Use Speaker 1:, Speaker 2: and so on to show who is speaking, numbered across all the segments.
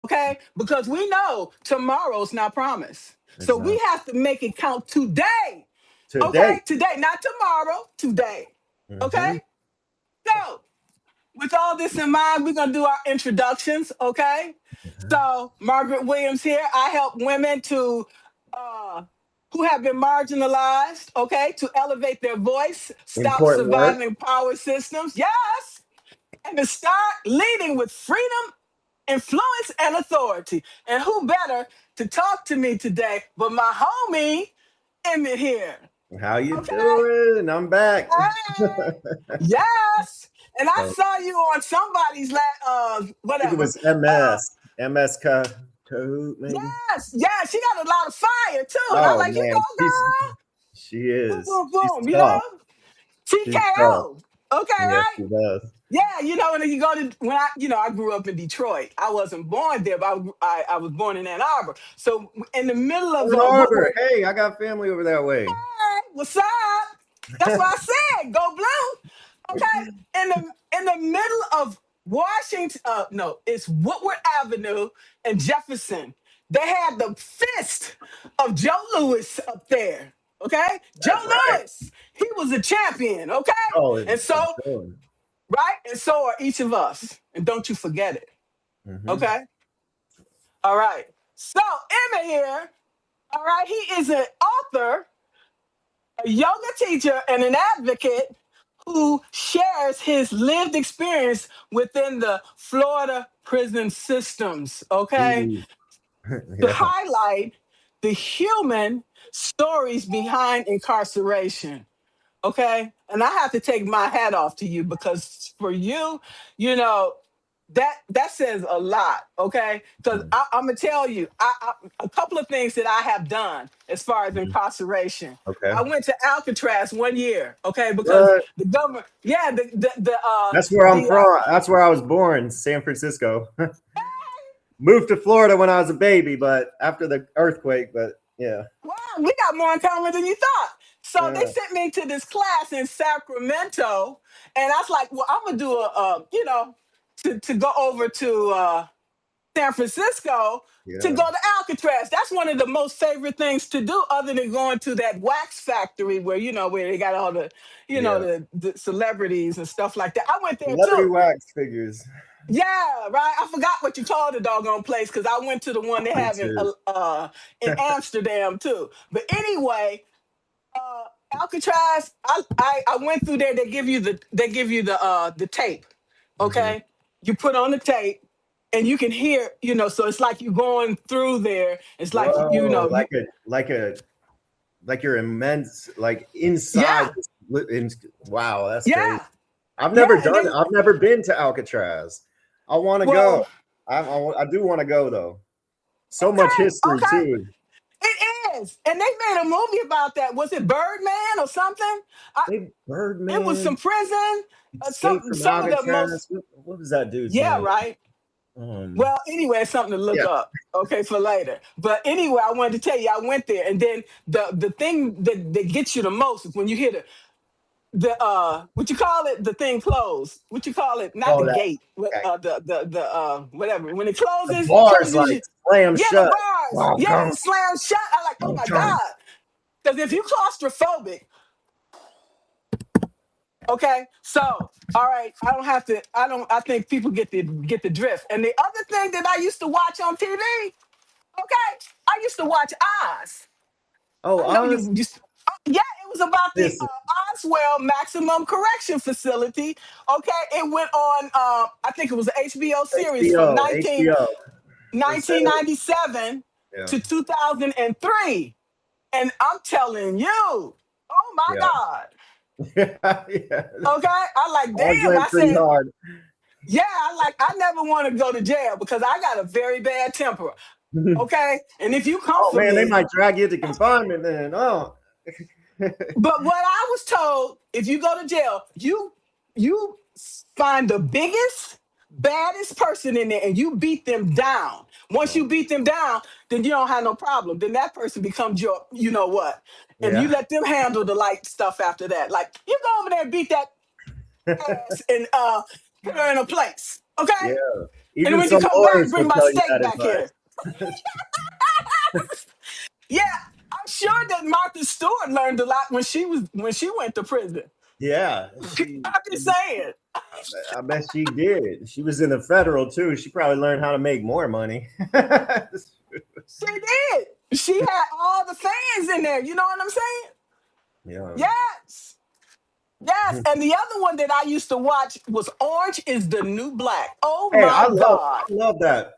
Speaker 1: Okay? Because we know tomorrow's not promised.
Speaker 2: It's
Speaker 1: So we
Speaker 2: not.
Speaker 1: have to make it count today. Okay?
Speaker 2: Today.
Speaker 1: Today, not tomorrow, today.
Speaker 2: Mm-hmm.
Speaker 1: Okay? So, with all this in mind, we're going to do our introductions. Okay? So, Margaret Williams here. I help women to uh, who have been marginalized, okay, to elevate their voice, stop
Speaker 2: Important work.
Speaker 1: surviving power systems. Yes, and to start leading with freedom, influence, and authority. And who better to talk to me today but my homie, Emmett here.
Speaker 2: How you
Speaker 1: Okay?
Speaker 2: doing? I'm back.
Speaker 1: Hey, yes. And I
Speaker 2: So,
Speaker 1: saw you on somebody's
Speaker 2: I think it
Speaker 1: whatever.
Speaker 2: was
Speaker 1: Uh,
Speaker 2: MS Kahoot, maybe.
Speaker 1: yes, yes, she got a lot of fire too. And I'm
Speaker 2: Oh
Speaker 1: like, you
Speaker 2: man,
Speaker 1: go, girl.
Speaker 2: she
Speaker 1: Boom,
Speaker 2: is.
Speaker 1: boom,
Speaker 2: She's
Speaker 1: boom, you know?
Speaker 2: tough. She's tough.
Speaker 1: TKO. Okay,
Speaker 2: Yes,
Speaker 1: right?
Speaker 2: she does.
Speaker 1: Yeah, when you go to I grew up in Detroit. I wasn't born there, but I was born in Ann Arbor. So in the middle of
Speaker 2: Ann
Speaker 1: what
Speaker 2: Arbor.
Speaker 1: we're
Speaker 2: Hey, I got family over that way.
Speaker 1: hey, what's up? That's what I said. Go blue. Okay. In the middle of Washington, no, it's Woodward Avenue and Jefferson. They had the fist of Joe Louis up there. Okay? Joe
Speaker 2: That's right.
Speaker 1: Louis. He was a champion. Okay?
Speaker 2: Oh,
Speaker 1: And so,
Speaker 2: I'm sure.
Speaker 1: right? And so are each of us. And don't you forget it.
Speaker 2: Mm-hmm.
Speaker 1: Okay? All right. So Emma here, all right, he is an author, a yoga teacher, and an advocate who shares his lived experience within the Florida prison systems, okay,
Speaker 2: Ooh.
Speaker 1: to
Speaker 2: Yeah.
Speaker 1: highlight the human stories behind incarceration. Okay. And I have to take my hat off to you because for you, you know, that says a lot. Okay. Because I'm gonna tell you a couple of things that I have done as far as
Speaker 2: Mhm.
Speaker 1: incarceration.
Speaker 2: Okay.
Speaker 1: I went to Alcatraz 1 year, okay, because
Speaker 2: What?
Speaker 1: the government, yeah,
Speaker 2: That's where I'm
Speaker 1: the
Speaker 2: from. That's where I was born, San Francisco. Moved to Florida when I was a baby, but after the earthquake. But yeah,
Speaker 1: wow, we got more in common than you thought. So they
Speaker 2: yeah.
Speaker 1: sent me to this class in Sacramento, and I was like, well, I'm gonna do to go over to San Francisco to
Speaker 2: Yeah.
Speaker 1: go to Alcatraz. That's one of the most favorite things to do, other than going to that wax factory where where they got all the
Speaker 2: Yeah.
Speaker 1: the celebrities and stuff like that. I went there
Speaker 2: Celebrity
Speaker 1: too.
Speaker 2: wax figures.
Speaker 1: Yeah, right. I forgot what you called the doggone place because I went to the one they
Speaker 2: Me
Speaker 1: have
Speaker 2: too.
Speaker 1: in Amsterdam too. But anyway, uh, Alcatraz, I went through there. They give you the tape.
Speaker 2: Hmm.
Speaker 1: Okay, you put on the tape, and you can hear. So it's like you going through there. It's like
Speaker 2: Whoa,
Speaker 1: you.
Speaker 2: like you're immense, like inside.
Speaker 1: Yeah,
Speaker 2: Wow, that's crazy.
Speaker 1: yeah,
Speaker 2: I've
Speaker 1: yeah.
Speaker 2: never
Speaker 1: And
Speaker 2: done.
Speaker 1: then
Speaker 2: I've never been to Alcatraz. I want to go.
Speaker 1: well,
Speaker 2: I do want to go though. So much
Speaker 1: okay,
Speaker 2: history
Speaker 1: okay.
Speaker 2: too.
Speaker 1: It is, and they made a movie about that. Was it Birdman or something? I,
Speaker 2: Hey,
Speaker 1: it was some
Speaker 2: Birdman,
Speaker 1: prison.
Speaker 2: Escape
Speaker 1: Some
Speaker 2: from
Speaker 1: some of the
Speaker 2: Alcatraz.
Speaker 1: most.
Speaker 2: What was that dude's
Speaker 1: Yeah,
Speaker 2: name?
Speaker 1: right.
Speaker 2: Um,
Speaker 1: Well, anyway, it's something to look
Speaker 2: yeah.
Speaker 1: up, okay, for later. But anyway, I wanted to tell you, I went there, and then the thing that gets you the most is when you hear the what you call it, the thing close. What you call it? Not the
Speaker 2: Oh, that.
Speaker 1: gate.
Speaker 2: Okay.
Speaker 1: The whatever. When it
Speaker 2: The
Speaker 1: closes, it
Speaker 2: bars
Speaker 1: closes
Speaker 2: like
Speaker 1: you.
Speaker 2: slam
Speaker 1: Yeah, the
Speaker 2: shut.
Speaker 1: bars.
Speaker 2: Wow,
Speaker 1: Yeah,
Speaker 2: come,
Speaker 1: it slams shut. I'm like, oh
Speaker 2: come,
Speaker 1: my
Speaker 2: come.
Speaker 1: god. Because if you claustrophobic, okay, so all right, I don't have to. I don't. I think people get the drift. And the other thing that I used to watch on TV. Okay, I used to watch Oz.
Speaker 2: Oh,
Speaker 1: I know
Speaker 2: Oz.
Speaker 1: you used. Yeah, it was about the
Speaker 2: Listen,
Speaker 1: Oswell Maximum Correction Facility. Okay, it went on. I think it was an HBO series from
Speaker 2: HBO, HBO. They said it.
Speaker 1: 1997
Speaker 2: Yeah,
Speaker 1: to 2003, and I'm telling you, oh my
Speaker 2: yeah,
Speaker 1: God.
Speaker 2: yeah.
Speaker 1: Okay, I like
Speaker 2: Oz
Speaker 1: damn.
Speaker 2: went
Speaker 1: I
Speaker 2: pretty
Speaker 1: said,
Speaker 2: hard.
Speaker 1: yeah, I never want to go to jail because I got a very bad temper. Okay, and if you come
Speaker 2: Oh
Speaker 1: for
Speaker 2: man, they
Speaker 1: me.
Speaker 2: might drag you to confinement then. Oh,
Speaker 1: But what I was told, if you go to jail, you find the biggest, baddest person in there and you beat them down. Once you beat them down, then you don't have no problem. Then that person becomes your, you know what, and you
Speaker 2: yeah,
Speaker 1: let them handle the light stuff after that. Like you go over there and beat that ass and put her in a place. Okay?
Speaker 2: yeah.
Speaker 1: And
Speaker 2: Even
Speaker 1: when you
Speaker 2: some
Speaker 1: come back,
Speaker 2: lawyers
Speaker 1: bring
Speaker 2: will
Speaker 1: my
Speaker 2: tell you
Speaker 1: steak
Speaker 2: that
Speaker 1: back here.
Speaker 2: advice.
Speaker 1: Yeah, I'm sure that Martha Stewart learned a lot when she went to prison.
Speaker 2: Yeah,
Speaker 1: I'm just saying.
Speaker 2: I bet she did. She was in the federal too. She probably learned how to make more money.
Speaker 1: She did. She had all the fans in there. You know what I'm saying?
Speaker 2: Yeah.
Speaker 1: Yes. Yes. And the other one that I used to watch was Orange is the New Black. Oh
Speaker 2: Hey,
Speaker 1: my God.
Speaker 2: I love that.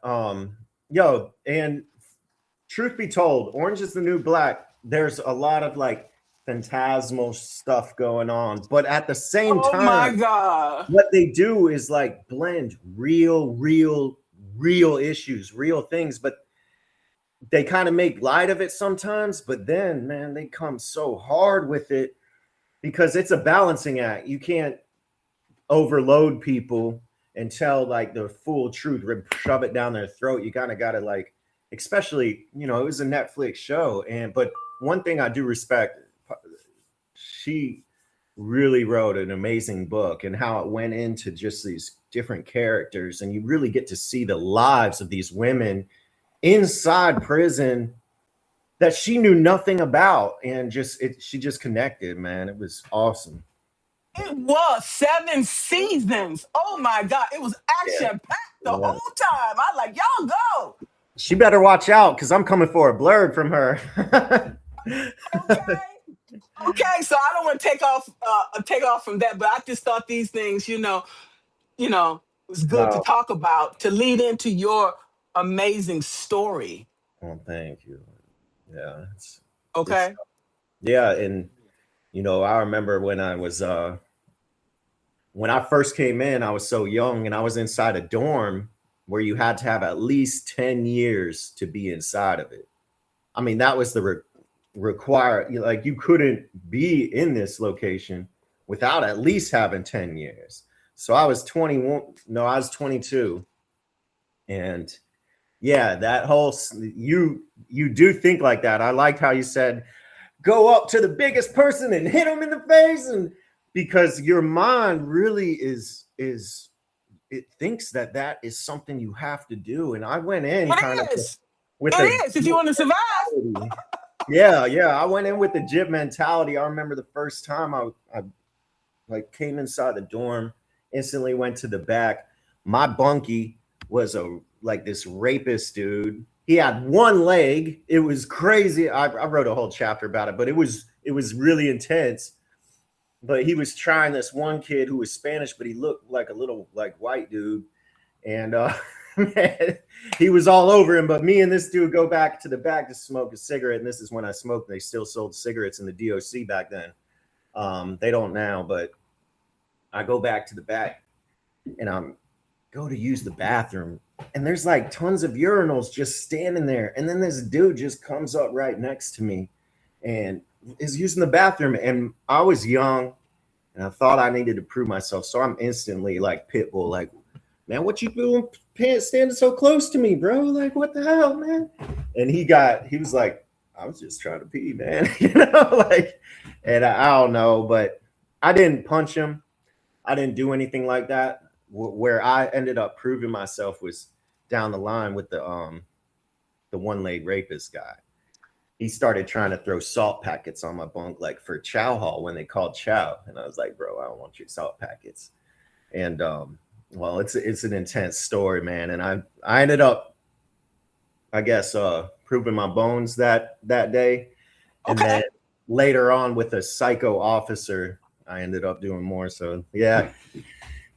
Speaker 2: Yo, and truth be told, Orange is the New Black. There's a lot of like phantasmal stuff going on, but at the same
Speaker 1: Oh
Speaker 2: time,
Speaker 1: my God.
Speaker 2: what they do is like blend real issues, real things, but they kind of make light of it sometimes. But then, man, they come so hard with it because it's a balancing act. You can't overload people and tell like the full truth, shove it down their throat. You kind of got to like, especially, you know, it was a Netflix show. But one thing I do respect, she really wrote an amazing book and how it went into just these different characters. And you really get to see the lives of these women inside prison that she knew nothing about. And she just connected, man. It was awesome.
Speaker 1: It was 7 seasons. Oh my God. It was
Speaker 2: Yeah.
Speaker 1: action packed the
Speaker 2: Yeah.
Speaker 1: whole time. I like, y'all go.
Speaker 2: She better watch out because I'm coming for a blurb from her.
Speaker 1: Okay. Okay. So I don't want to take off from that, but I just thought these things, was good to
Speaker 2: No,
Speaker 1: talk about to lead into your amazing story.
Speaker 2: well, thank you. Yeah, it's
Speaker 1: Okay.
Speaker 2: yeah, and I remember when I first came in, I was so young, and I was inside a dorm where you had to have at least 10 years to be inside of it. I mean, that was the require like you couldn't be in this location without at least having 10 years. So I was 21, no, I was 22. And yeah, that whole you do think like that. I liked how you said go up to the biggest person and hit them in the face, and because your mind really is it thinks that is something you have to do. And I went in kind of
Speaker 1: It is.
Speaker 2: with a
Speaker 1: It is if you want to survive.
Speaker 2: yeah, I went in with the jib mentality. I remember the first time I like came inside the dorm, instantly went to the back. My bunkie was like this rapist dude. He had one leg. It was crazy. I wrote a whole chapter about it, but it was really intense. But he was trying this one kid who was Spanish, but he looked like a little like white dude. And man, he was all over him. But me and this dude go back to the back to smoke a cigarette. And this is when I smoked. They still sold cigarettes in the DOC back then. They don't now, but I go back to the back and I'm go to use the bathroom. And there's like tons of urinals just standing there. And then this dude just comes up right next to me and is using the bathroom. And I was young and I thought I needed to prove myself. So I'm instantly like Pitbull, like, man, what you doing standing so close to me, bro? Like, what the hell, man? And he was like, I was just trying to pee, man. Like, and I don't know, but I didn't punch him. I didn't do anything like that. Where I ended up proving myself was down the line with the one-leg rapist guy. He started trying to throw salt packets on my bunk, like for chow hall when they called chow. And I was like, bro, I don't want your salt packets. And well, it's an intense story, man. And I ended up, I guess, proving my bones that day. And
Speaker 1: Okay.
Speaker 2: then later on with a psycho officer, I ended up doing more. So yeah,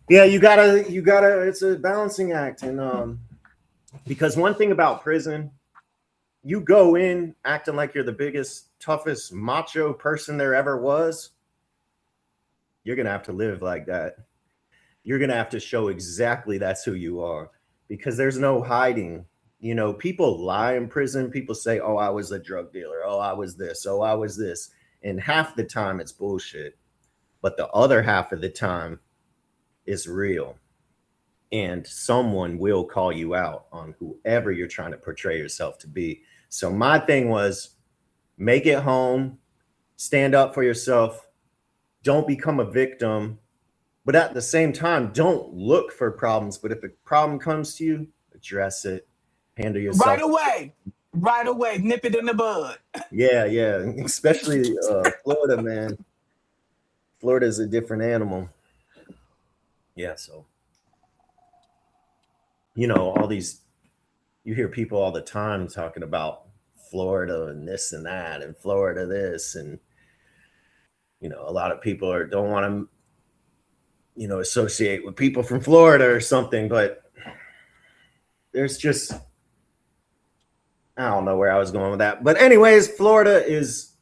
Speaker 2: you gotta, it's a balancing act. And because one thing about prison, you go in acting like you're the biggest, toughest macho person there ever was, you're going to have to live like that. You're going to have to show exactly that's who you are, because there's no hiding. People lie in prison. People say, oh, I was a drug dealer. Oh, I was this. Oh, I was this. And half the time it's bullshit. But the other half of the time is real. And someone will call you out on whoever you're trying to portray yourself to be. So my thing was make it home, stand up for yourself, don't become a victim, But at the same time, don't look for problems. But if a problem comes to you, address it, handle
Speaker 1: Right
Speaker 2: yourself.
Speaker 1: away. Right away. Nip it in the bud.
Speaker 2: Yeah, yeah. Especially Florida, man. Florida is a different animal. Yeah, so all these, you hear people all the time talking about Florida and this and that, and Florida this, and a lot of people don't want to associate with people from Florida or something, but there's just, I don't know where I was going with that. But anyways, Florida is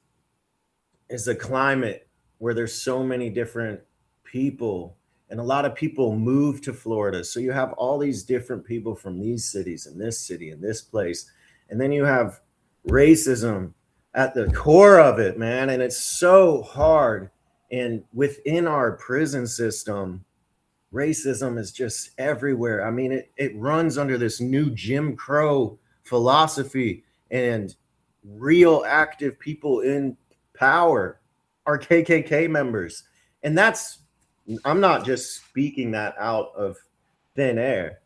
Speaker 2: a climate where there's so many different people, and a lot of people move to Florida. So you have all these different people from these cities and this city and this place. And then you have racism at the core of it, man. And it's so hard. And within our prison system, racism is just everywhere. I mean, it runs under this new Jim Crow philosophy, and real active people in power are KKK members. And I'm not just speaking that out of thin air.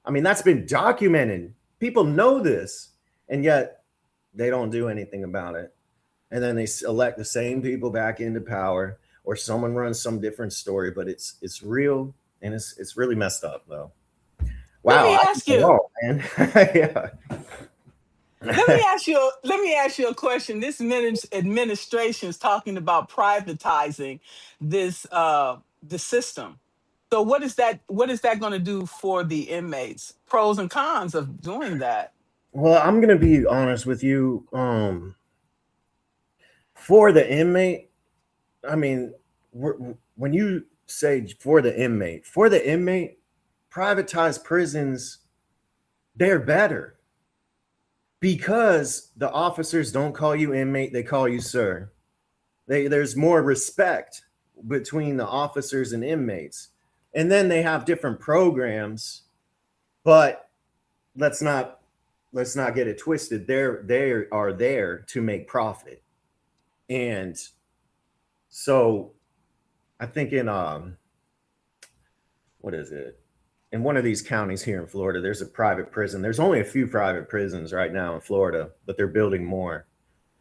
Speaker 2: I mean, that's been documented. People know this, and yet they don't do anything about it. And then they elect the same people back into power, or someone runs some different story, but it's real, and it's really messed up, though.
Speaker 1: Let
Speaker 2: Wow,
Speaker 1: me
Speaker 2: I
Speaker 1: ask
Speaker 2: don't
Speaker 1: you.
Speaker 2: know, man. Yeah.
Speaker 1: Let me ask you a question. This administration is talking about privatizing the system. So what is that going to do for the inmates? Pros and cons of doing that.
Speaker 2: Well, I'm gonna be honest with you. For the inmate, I mean, when you say for the inmate, privatized prisons, they're better because the officers don't call you inmate, they call you sir. There's more respect between the officers and inmates. And then they have different programs, but let's not get it twisted. They are there to make profit. And so I think in what is it? In one of these counties here in Florida, there's a private prison. There's only a few private prisons right now in Florida, but they're building more.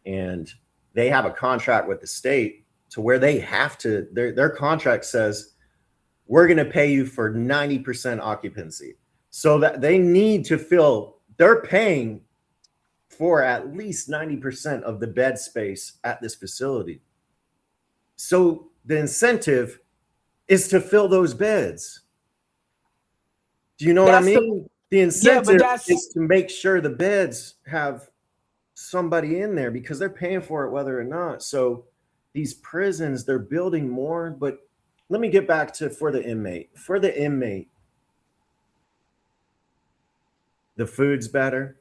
Speaker 2: And they have a contract with the state to where they have to, their contract says, we're going to pay you for 90% occupancy. So that they need to they're paying for at least 90% of the bed space at this facility. So the incentive is to fill those beds. Do you know what I mean? The
Speaker 1: Yeah, but
Speaker 2: incentive
Speaker 1: that's
Speaker 2: is to make sure the beds have somebody in there because they're paying for it whether or not. So these prisons, they're building more. But let me get back to for the inmate. For the inmate, the food's better,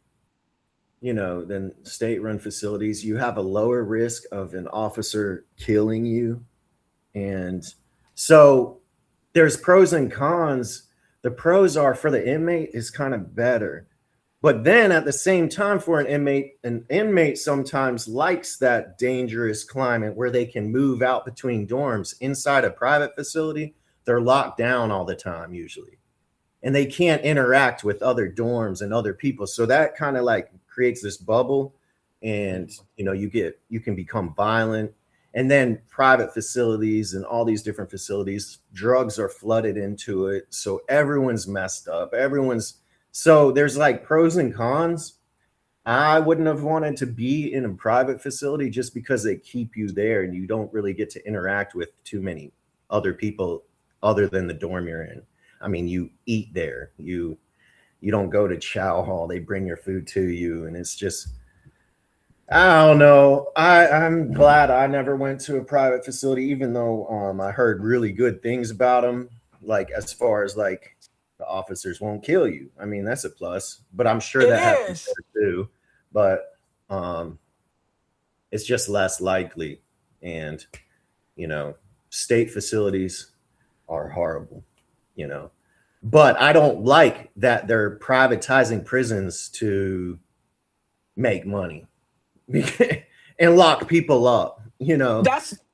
Speaker 2: than state-run facilities. You have a lower risk of an officer killing you. And so there's pros and cons. The pros are for the inmate is kind of better. But then at the same time, for an inmate sometimes likes that dangerous climate where they can move out between dorms. Inside a private facility, they're locked down all the time usually. And they can't interact with other dorms and other people. So that kind of like creates this bubble, and you can become violent. And then private facilities and all these different facilities, drugs are flooded into it. So everyone's messed up. So there's like pros and cons. I wouldn't have wanted to be in a private facility just because they keep you there and you don't really get to interact with too many other people other than the dorm you're in. I mean, you eat there. You don't go to chow hall. They bring your food to you. And it's just, I don't know. I'm glad I never went to a private facility, even though I heard really good things about them. Like as far as like the officers won't kill you. I mean, that's a plus. But I'm sure
Speaker 1: it
Speaker 2: that happens
Speaker 1: is.
Speaker 2: there too. But it's just less likely. And state facilities are horrible. But I don't like that they're privatizing prisons to make money and lock people up.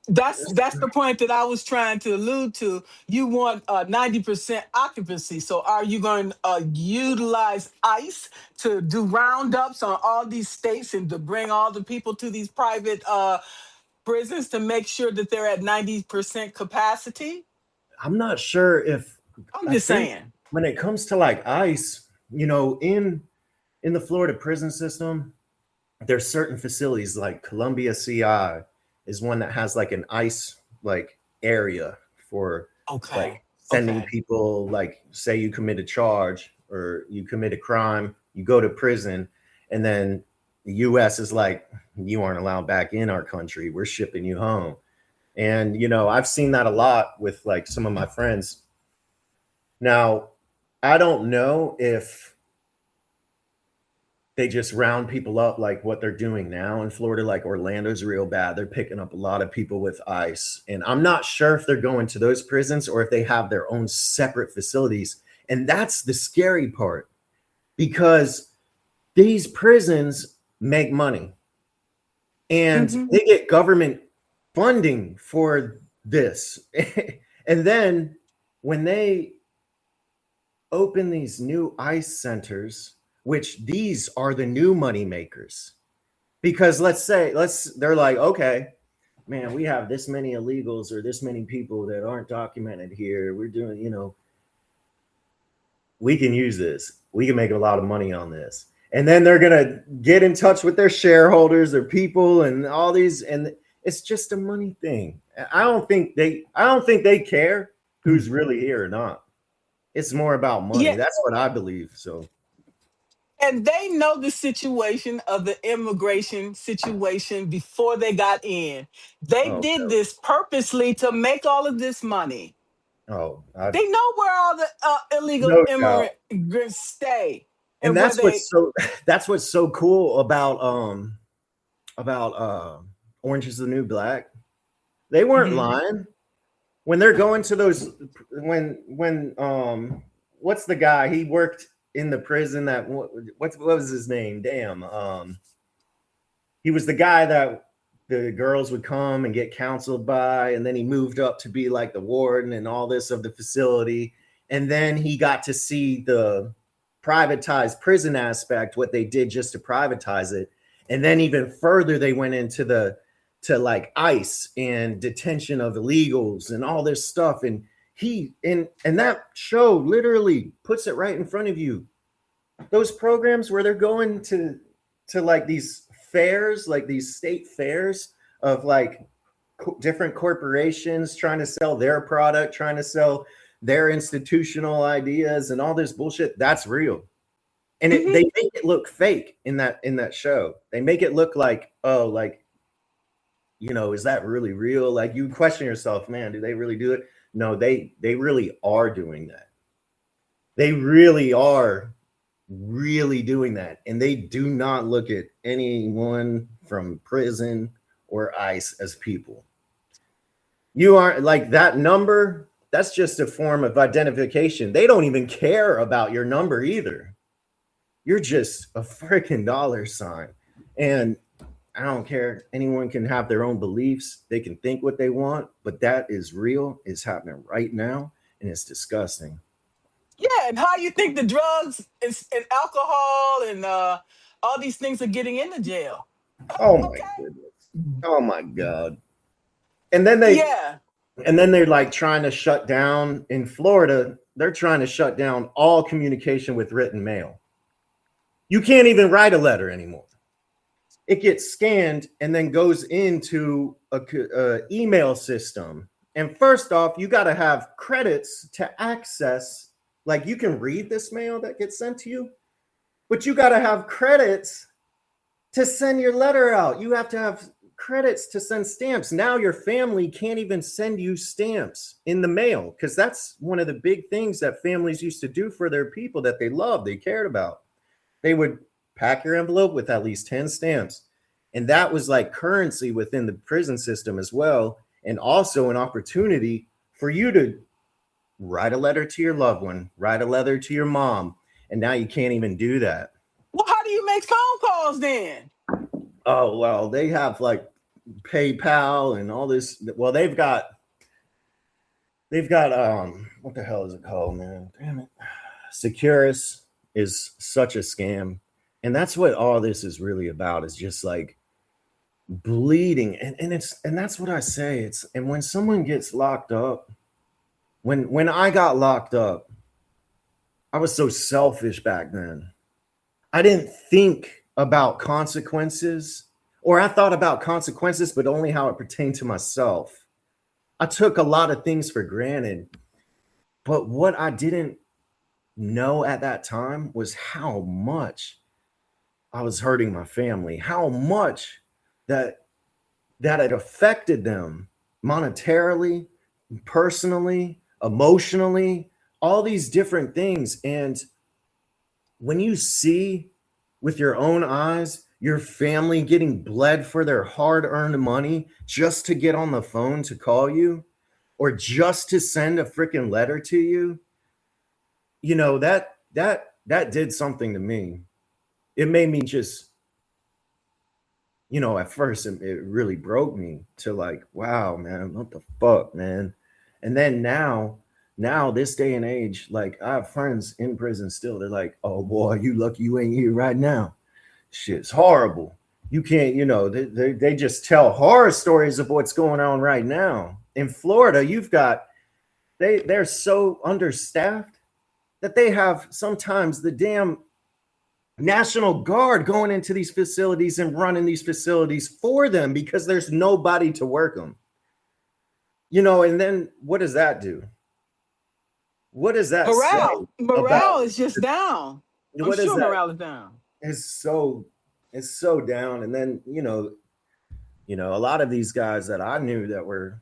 Speaker 1: That's the point that I was trying to allude to. You want 90% occupancy. So are you going to utilize ICE to do roundups on all these states and to bring all the people to these private prisons to make sure that they're at 90% capacity?
Speaker 2: I'm not sure if
Speaker 1: I'm
Speaker 2: I
Speaker 1: just
Speaker 2: think
Speaker 1: saying.
Speaker 2: when it comes to like ICE, in the Florida prison system, there's certain facilities like Columbia CI is one that has like an ICE like area for like
Speaker 1: Okay.
Speaker 2: sending
Speaker 1: Okay.
Speaker 2: people, like say you commit a charge or you commit a crime, you go to prison, and then the US is like, you aren't allowed back in our country. We're shipping you home. And I've seen that a lot with like some of my friends. Now, I don't know if they just round people up like what they're doing now in Florida. Like Orlando's real bad. They're picking up a lot of people with ICE. And I'm not sure if they're going to those prisons or if they have their own separate facilities. And that's the scary part, because these prisons make money and
Speaker 1: Hmm.
Speaker 2: they get government funding for this. And then when they open these new ICE centers, which these are the new money makers. Because they're like, okay, man, we have this many illegals or this many people that aren't documented here. We're doing, we can use this. We can make a lot of money on this. And then they're gonna get in touch with their shareholders, their people, and all these, and it's just a money thing. I don't think they care who's really here or not. It's more about money.
Speaker 1: Yeah.
Speaker 2: That's what I believe. So,
Speaker 1: And they know the situation of the immigration situation before they got in. They
Speaker 2: oh
Speaker 1: did
Speaker 2: no,
Speaker 1: this purposely to make all of this money.
Speaker 2: I
Speaker 1: They know where all the illegal
Speaker 2: no doubt.
Speaker 1: immigrants stay
Speaker 2: And
Speaker 1: and where they.
Speaker 2: that's what's so cool about Orange is the New Black. They weren't
Speaker 1: Mhm.
Speaker 2: lying when they're going to those when what's the guy, he worked in the prison that what was his name? Damn. He was the guy that the girls would come and get counseled by, and then he moved up to be like the warden and all this of the facility. And then he got to see the privatized prison aspect, what they did just to privatize it. And then even further, they went into the to like ICE and detention of illegals and all this stuff. And and that show literally puts it right in front of you. Those programs where they're going to like these fairs, like these state fairs of like different corporations trying to sell their product, trying to sell their institutional ideas and all this bullshit. That's real. And
Speaker 1: Mhm.
Speaker 2: they make it look fake in that show. They make it look like, oh, like, is that really real? Like you question yourself, man, do they really do it? No, they really are doing that. They really are really doing that. And they do not look at anyone from prison or ICE as people. You aren't like that number. That's just a form of identification. They don't even care about your number either. You're just a freaking dollar sign. And I don't care. Anyone can have their own beliefs. They can think what they want, but that is real. It's happening right now. And it's disgusting.
Speaker 1: Yeah, and how you think the drugs and alcohol and all these things are getting into jail?
Speaker 2: Oh my
Speaker 1: Okay.
Speaker 2: goodness. Oh my God. And then they
Speaker 1: Yeah.
Speaker 2: and then they're like trying to shut down in Florida. They're trying to shut down all communication with written mail. You can't even write a letter anymore. It gets scanned and then goes into a email system. And first off, you got to have credits to access. Like you can read this mail that gets sent to you, but you got to have credits to send your letter out. You have to have credits to send stamps. Now your family can't even send you stamps in the mail, because that's one of the big things that families used to do for their people that they loved, they cared about. They would pack your envelope with at least 10 stamps. And that was like currency within the prison system as well. And also an opportunity for you to write a letter to your loved one, write a letter to your mom. And now you can't even do that.
Speaker 1: Well, how do you make phone calls then?
Speaker 2: Oh, well, they have like PayPal and all this. Well, they've got what the hell is it called, man? Damn it. Securus is such a scam. And that's what all this is really about, is just like bleeding. And that's what I say. It's, and when someone gets locked up, when I got locked up, I was so selfish back then. I didn't think about consequences, or I thought about consequences, but only how it pertained to myself. I took a lot of things for granted, but what I didn't know at that time was how much I was hurting my family, how much that it affected them monetarily, personally, emotionally, all these different things. And when you see with your own eyes your family getting bled for their hard-earned money just to get on the phone to call you, or just to send a freaking letter to you, you know, that did something to me. It made me just, you know, at first it really broke me to like, wow, man, what the fuck, man. And then now this day and age, like I have friends in prison still. They're like, oh boy, you lucky you ain't here right now. Shit's horrible. You can't, you know, they just tell horror stories of what's going on right now. In Florida, you've got, they're so understaffed that they have sometimes the damn National Guard going into these facilities and running these facilities for them because there's nobody to work them. You know, and then what does that do? What does that say
Speaker 1: Morale
Speaker 2: about
Speaker 1: is just down. I'm
Speaker 2: what is
Speaker 1: sure
Speaker 2: that?
Speaker 1: morale is down.
Speaker 2: It's so down. And then, you know, a lot of these guys that I knew that were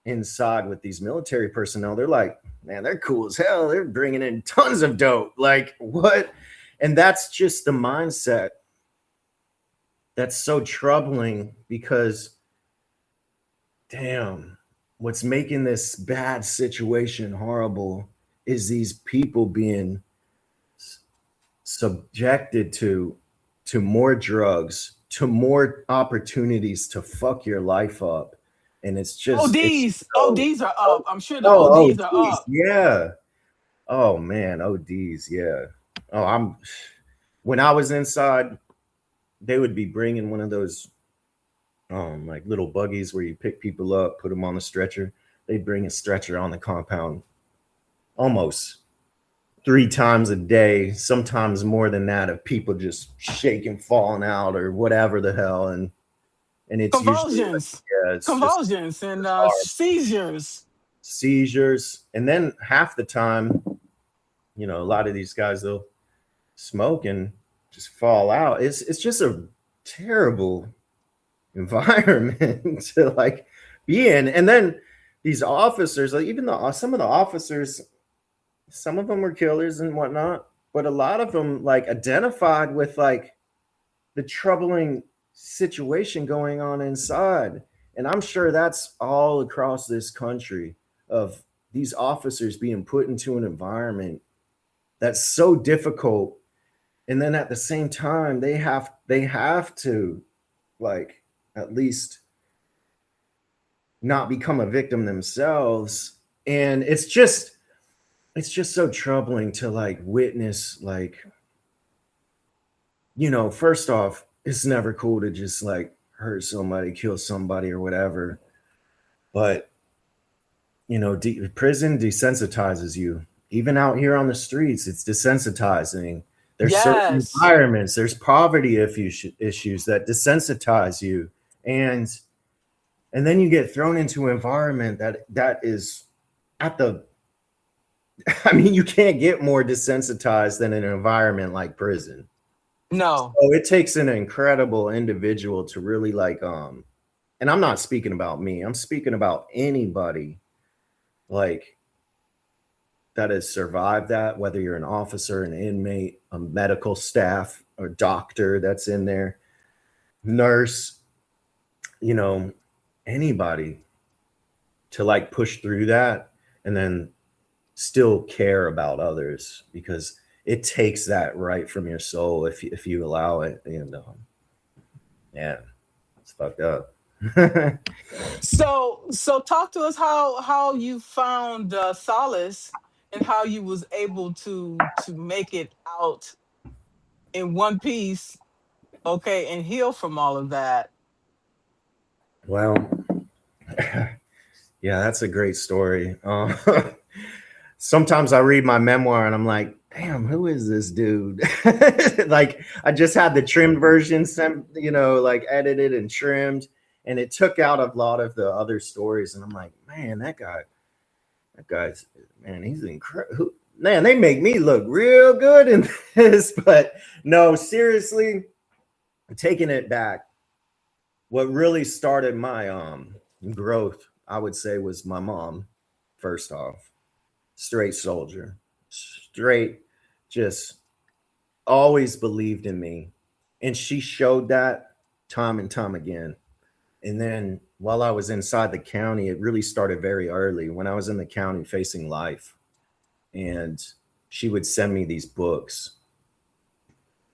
Speaker 2: inside with these military personnel, they're like, man, they're cool as hell. They're bringing in tons of dope. Like, what? And that's just the mindset that's so troubling, because damn, what's making this bad situation horrible is these people being subjected to more drugs, to more opportunities to fuck your life up. And it's just,
Speaker 1: ODs are up. I'm sure the
Speaker 2: oh,
Speaker 1: ODs are
Speaker 2: geez,
Speaker 1: up.
Speaker 2: yeah. Oh man, ODs, yeah. Oh, when I was inside, they would be bringing one of those like little buggies where you pick people up, put them on the stretcher. They'd bring a stretcher on the compound almost 3 times a day, sometimes more than that, of people just shaking, falling out, or whatever the hell. And it's usually like,
Speaker 1: Convulsions,
Speaker 2: yeah, it's just
Speaker 1: and
Speaker 2: hard.
Speaker 1: seizures.
Speaker 2: And then half the time, you know, a lot of these guys, they'll smoke and just fall out. It's just a terrible environment to like be in. And then these officers, like even some of the officers, some of them were killers and whatnot, but a lot of them like identified with like the troubling situation going on inside. And I'm sure that's all across this country, of these officers being put into an environment that's so difficult. And then at the same time, they have to like at least not become a victim themselves. And it's just so troubling to like witness, like, you know, first off, it's never cool to just like hurt somebody, kill somebody or whatever. But, you know, prison desensitizes you. Even out here on the streets, it's desensitizing. There's certain
Speaker 1: Yes.
Speaker 2: environments, there's poverty issues that desensitize you. And then you get thrown into an environment that is at the, I mean, you can't get more desensitized than an environment like prison.
Speaker 1: No.
Speaker 2: So it takes an incredible individual to really like, and I'm not speaking about me, I'm speaking about anybody like that has survived that, whether you're an officer, an inmate, a medical staff, or doctor that's in there, nurse, you know, anybody, to like push through that and then still care about others, because it takes that right from your soul if you allow it. And yeah, it's fucked up.
Speaker 1: So talk to us how you found solace and how you was able to make it out in one piece, okay, and heal from all of that.
Speaker 2: Well, yeah, that's a great story. Sometimes I read my memoir and I'm like, damn, who is this dude? Like, I just had the trimmed version, like edited and trimmed, and it took out a lot of the other stories. And I'm like, man, that guy's, man, he's incredible. Man, they make me look real good in this. But no, seriously, taking it back, what really started my growth, I would say, was my mom. First off, straight soldier, straight, just always believed in me, and she showed that time and time again. And then while I was inside the county, it really started very early when I was in the county facing life, and she would send me these books,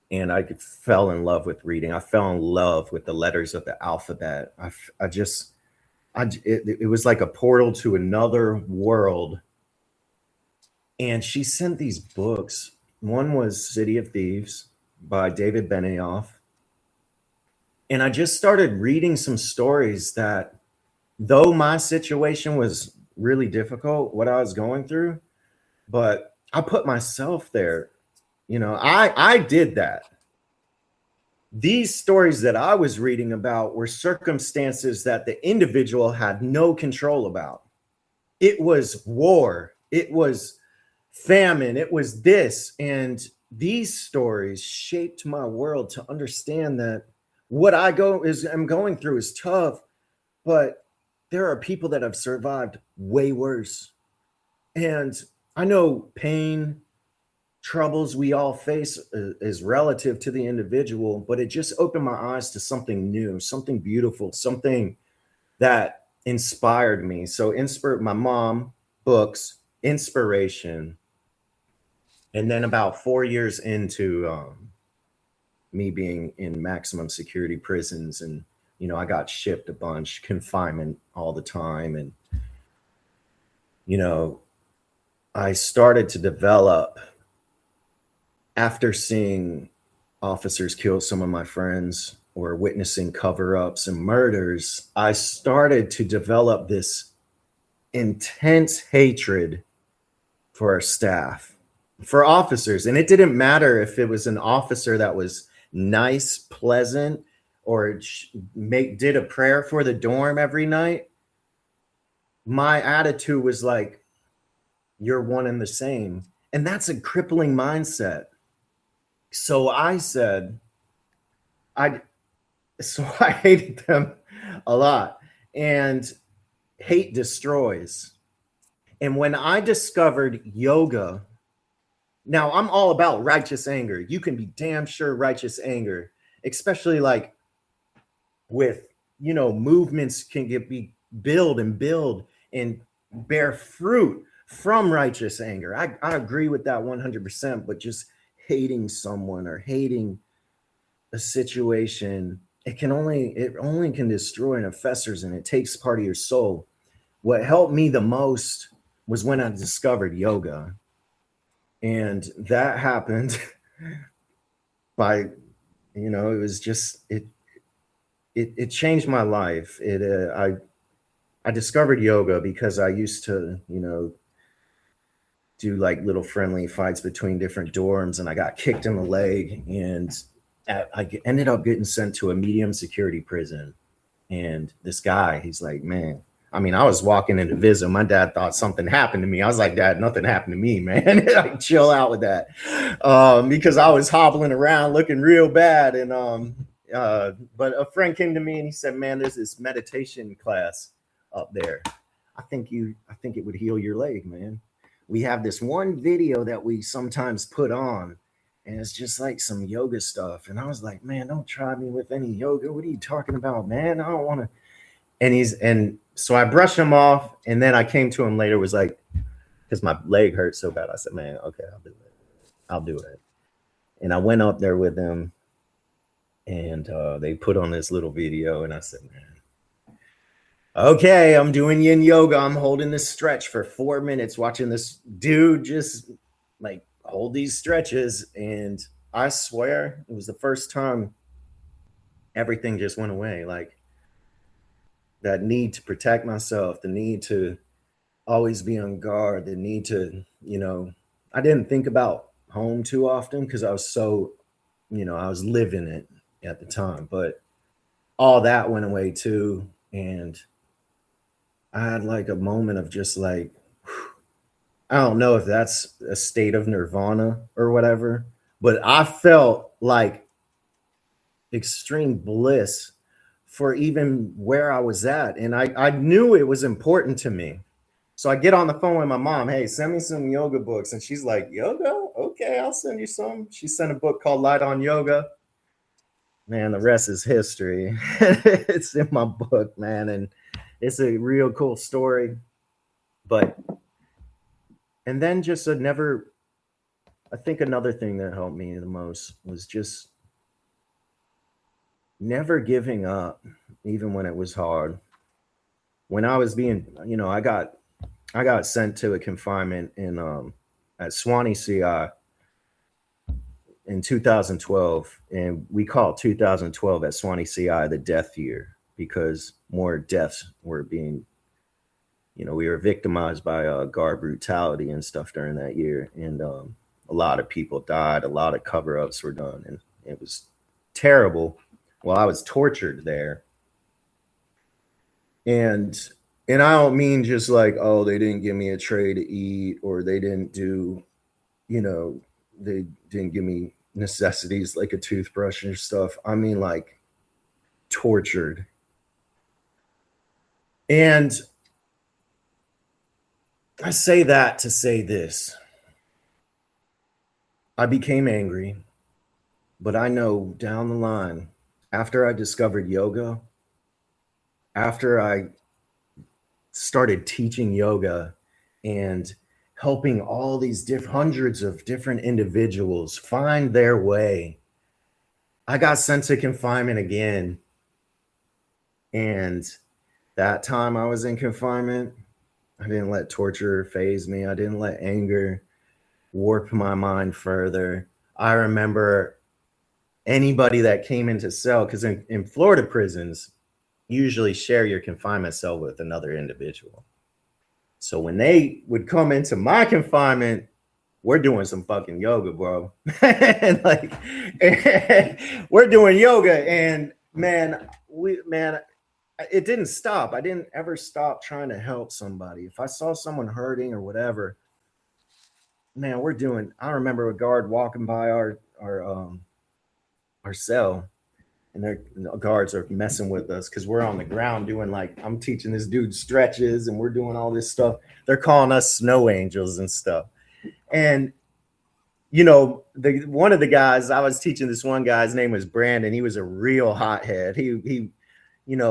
Speaker 2: and I fell in love with reading. I fell in love with the letters of the alphabet. It was like a portal to another world. And she sent these books. One was City of Thieves by David Benioff. And I just started reading some stories that, though my situation was really difficult, what I was going through, but I put myself there. I did that. These stories that I was reading about were circumstances that the individual had no control about. It was war. It was famine. It was this. And these stories shaped my world to understand that what I'm going through is tough, but there are people that have survived way worse. And I know pain, troubles we all face is relative to the individual, but it just opened my eyes to something new, something beautiful, something that inspired me. So my mom, books, inspiration. And then about 4 years into me being in maximum security prisons, and I got shipped a bunch, confinement all the time, and you know I started to develop, after seeing officers kill some of my friends or witnessing cover-ups and murders, I started to develop this intense hatred for our staff, for officers. And it didn't matter if it was an officer that was nice, pleasant, or did a prayer for the dorm every night. My attitude was like, you're one and the same. And that's a crippling mindset. So I said, I hated them a lot. And hate destroys. And when I discovered yoga, now I'm all about righteous anger. You can be damn sure righteous anger, especially like with, movements can build and bear fruit from righteous anger. I agree with that 100%, but just hating someone or hating a situation, it only can destroy and it festers and it takes part of your soul. What helped me the most was when I discovered yoga. And that happened by, it was just, it changed my life. I discovered yoga because I used to, do like little friendly fights between different dorms, and I got kicked in the leg, and I ended up getting sent to a medium security prison. And this guy, he's like, man, I mean, I was walking in to visit. My dad thought something happened to me. I was like, Dad, nothing happened to me, man. Like, chill out with that. Because I was hobbling around looking real bad. And but a friend came to me and he said, man, there's this meditation class up there. I think it would heal your leg, man. We have this one video that we sometimes put on, and it's just like some yoga stuff. And I was like, man, don't try me with any yoga. What are you talking about, man? I don't want to. And so I brushed him off, and then I came to him later, was like, because my leg hurt so bad. I said, man, okay, I'll do it. And I went up there with him, and they put on this little video, and I said, man, Okay, I'm doing yin yoga. I'm holding this stretch for 4 minutes, watching this dude just like hold these stretches. And I swear it was the first time everything just went away. Like that need to protect myself, the need to always be on guard, the need to, I didn't think about home too often because I was so, I was living it at the time. But all that went away too. And I had like a moment of just like, I don't know if that's a state of nirvana or whatever, but I felt like extreme bliss for even where I was at. And I knew it was important to me. So I get on the phone with my mom. Hey, send me some yoga books. And she's like, yoga? Okay, I'll send you some. She sent a book called Light on Yoga. Man, the rest is history. It's in my book, man. And it's a real cool story. But, and then just I think another thing that helped me the most was just never giving up, even when it was hard. When I was being, I got sent to a confinement in at Suwannee CI in 2012, and we call 2012 at Suwannee CI the death year because more deaths were being, we were victimized by guard brutality and stuff during that year, and a lot of people died, a lot of cover-ups were done, and it was terrible. Well, I was tortured there, and I don't mean just like, oh, they didn't give me a tray to eat, or they didn't do, they didn't give me necessities like a toothbrush and stuff. I mean, like tortured. And I say that to say this. I became angry, but I know down the line, after I discovered yoga, after I started teaching yoga and helping all these hundreds of different individuals find their way, I got sent to confinement again. And that time I was in confinement, I didn't let torture phase me. I didn't let anger warp my mind further. I remember anybody that came into cell, because in Florida prisons, you usually share your confinement cell with another individual. So when they would come into my confinement, we're doing some fucking yoga, bro. And like, we're doing yoga, and man, it didn't stop. I didn't ever stop trying to help somebody. If I saw someone hurting or whatever, man, I remember a guard walking by our cell, and their guards are messing with us because we're on the ground doing, like, I'm teaching this dude stretches and we're doing all this stuff. They're calling us snow angels and stuff. And one of the guys I was teaching, this one guy's name was Brandon. He was a real hothead. He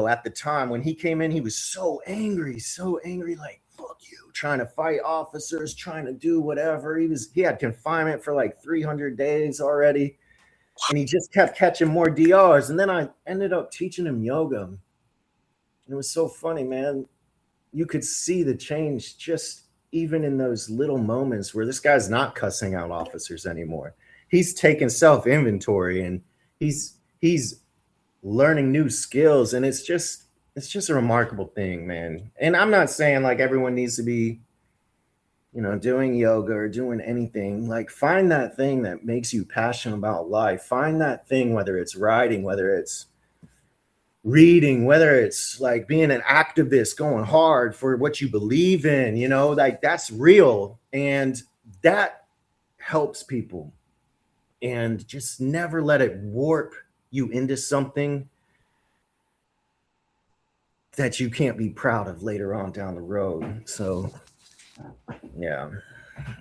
Speaker 2: at the time when he came in, he was so angry, like, fuck you, trying to fight officers, trying to do whatever. He had confinement for like 300 days already. And he just kept catching more DRs. And then I ended up teaching him yoga. And it was so funny, man. You could see the change just even in those little moments where this guy's not cussing out officers anymore. He's taking self-inventory, and he's learning new skills. And it's just a remarkable thing, man. And I'm not saying like everyone needs to be, doing yoga or doing anything. Like, find that thing that makes you passionate about life. Find that thing, whether it's writing, whether it's reading, whether it's like being an activist, going hard for what you believe in, like that's real. And that helps people. And just never let it warp you into something that you can't be proud of later on down the road. So yeah,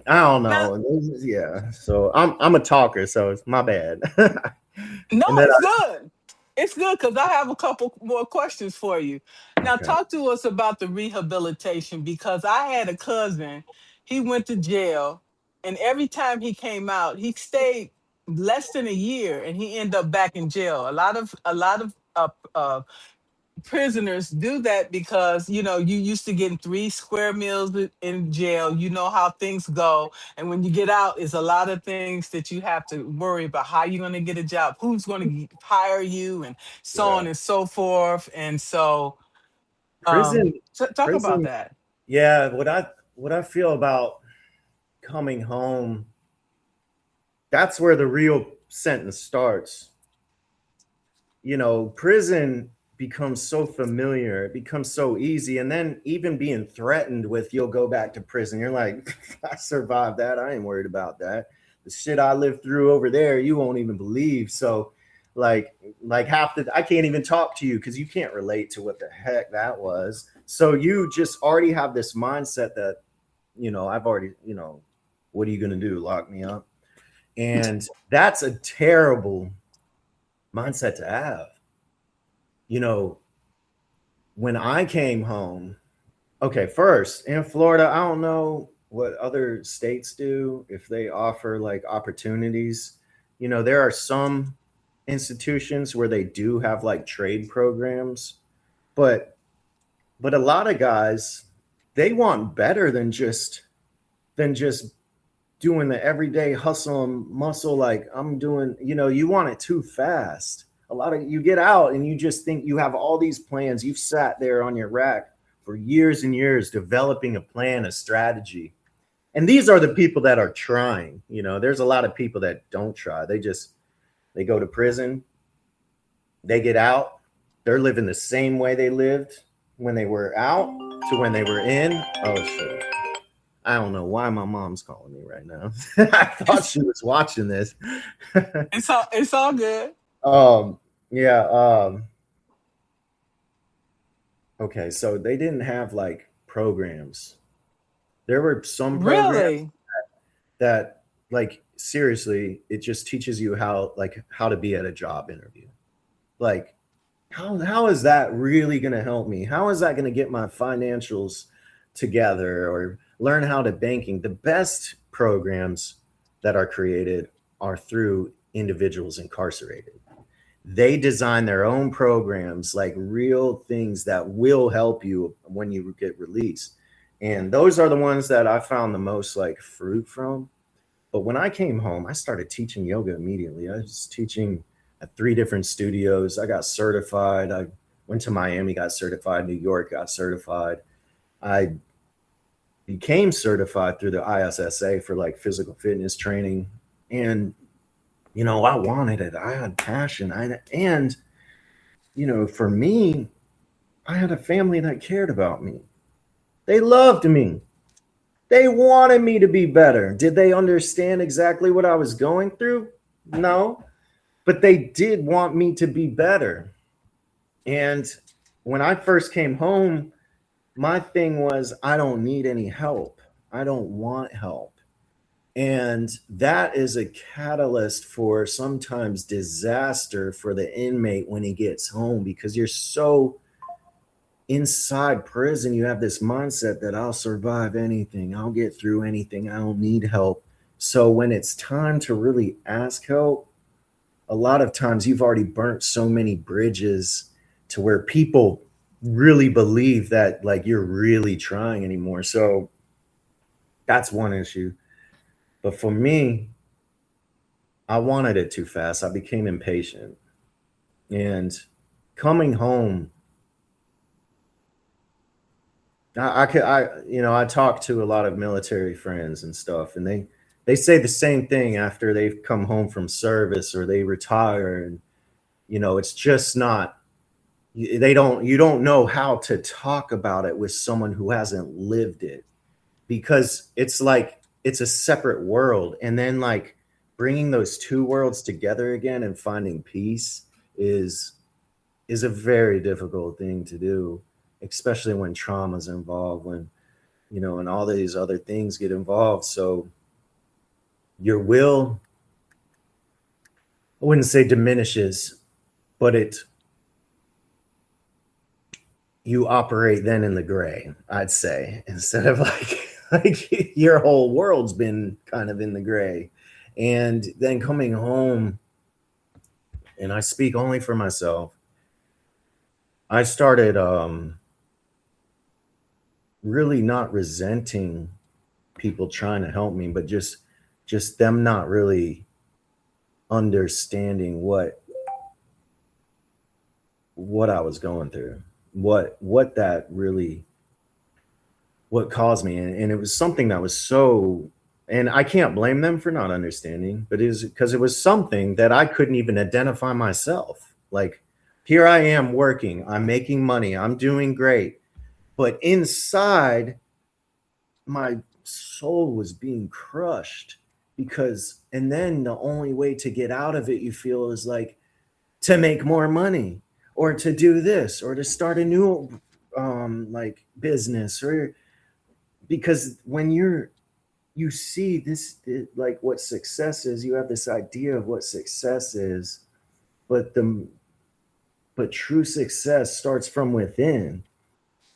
Speaker 2: I don't know. Yeah, so I'm a talker, so it's my bad.
Speaker 1: No,
Speaker 2: And then
Speaker 1: it's good. It's good because I have a couple more questions for you. Now,
Speaker 2: okay.
Speaker 1: talk to us about the rehabilitation because I had a cousin. He went to jail, and every time he came out, he stayed less than a year, and he ended up back in jail. A lot of prisoners do that because, you know, you used to getting 3 square meals in jail. You know how things go. And when you get out, it's a lot of things that you have to worry about. How you're going to get a job, who's going to hire you, and so
Speaker 2: Yeah.
Speaker 1: on and so forth. And so,
Speaker 2: Prison,
Speaker 1: talk about
Speaker 2: prison.
Speaker 1: that.
Speaker 2: Yeah. What I feel about coming home, that's where the real sentence starts. You know, prison becomes so familiar, it becomes so easy. And then even being threatened with, you'll go back to prison. You're like, I survived that. I ain't worried about that. The shit I lived through over there, you won't even believe. So, like half the, I can't even talk to you because you can't relate to what the heck that was. So you just already have this mindset that, I've already, what are you going to do? Lock me up? And that's a terrible mindset to have. You know, when I came home, okay, first in Florida, I don't know what other states do, if they offer like opportunities. There are some institutions where they do have like trade programs, but a lot of guys, they want better than just doing the everyday hustle and muscle. Like I'm doing, you want it too fast. A lot of you get out and you just think you have all these plans. You've sat there on your rack for years and years developing a plan, a strategy. And these are the people that are trying. There's a lot of people that don't try. They go to prison, they get out, they're living the same way they lived when they were out to when they were in. Oh shit. I don't know why my mom's calling me right now. I thought she was watching this.
Speaker 1: It's all good.
Speaker 2: Yeah. Okay, so they didn't have like programs. There were some programs
Speaker 1: Really?
Speaker 2: that, like, seriously, it just teaches you how to be at a job interview. Like, how is that really going to help me? How is that going to get my financials together, or learn how to banking? The best programs that are created are through individuals incarcerated. They design their own programs, like real things that will help you when you get released. And those are the ones that I found the most like fruit from. But when I came home, I started teaching yoga immediately. I was teaching at 3 different studios. I got certified. I went to Miami, got certified. New York, got certified. I became certified through the ISSA for like physical fitness training. And, I wanted it. I had passion. And, for me, I had a family that cared about me. They loved me. They wanted me to be better. Did they understand exactly what I was going through? No, but they did want me to be better. And when I first came home, my thing was, I don't need any help. I don't want help. And that is a catalyst for sometimes disaster for the inmate when he gets home, because you're so inside prison. You have this mindset that I'll survive anything, I'll get through anything, I don't need help. So when it's time to really ask help, a lot of times you've already burnt so many bridges to where people really believe that like you're really trying anymore. So that's one issue. But for me, I wanted it too fast. I became impatient. And coming home, I talk to a lot of military friends and stuff, and they say the same thing after they've come home from service or they retire. And it's just not, you don't know how to talk about it with someone who hasn't lived it, because it's like it's a separate world. And then like bringing those two worlds together again and finding peace is a very difficult thing to do, especially when trauma's involved, when and all these other things get involved. So your will, I wouldn't say diminishes, but you operate then in the gray, I'd say, instead of like your whole world's been kind of in the gray. And then coming home, and I speak only for myself, I started really not resenting people trying to help me, but just them not really understanding what I was going through, what that really what caused me. And it was something that was so, and I can't blame them for not understanding, but it is because it was something that I couldn't even identify myself. Like, here I am working, I'm making money, I'm doing great, but inside my soul was being crushed. Because, and then the only way to get out of it, you feel, is like to make more money, or to do this, or to start a new like business, or because when you see this, like what success is, you have this idea of what success is, but true success starts from within.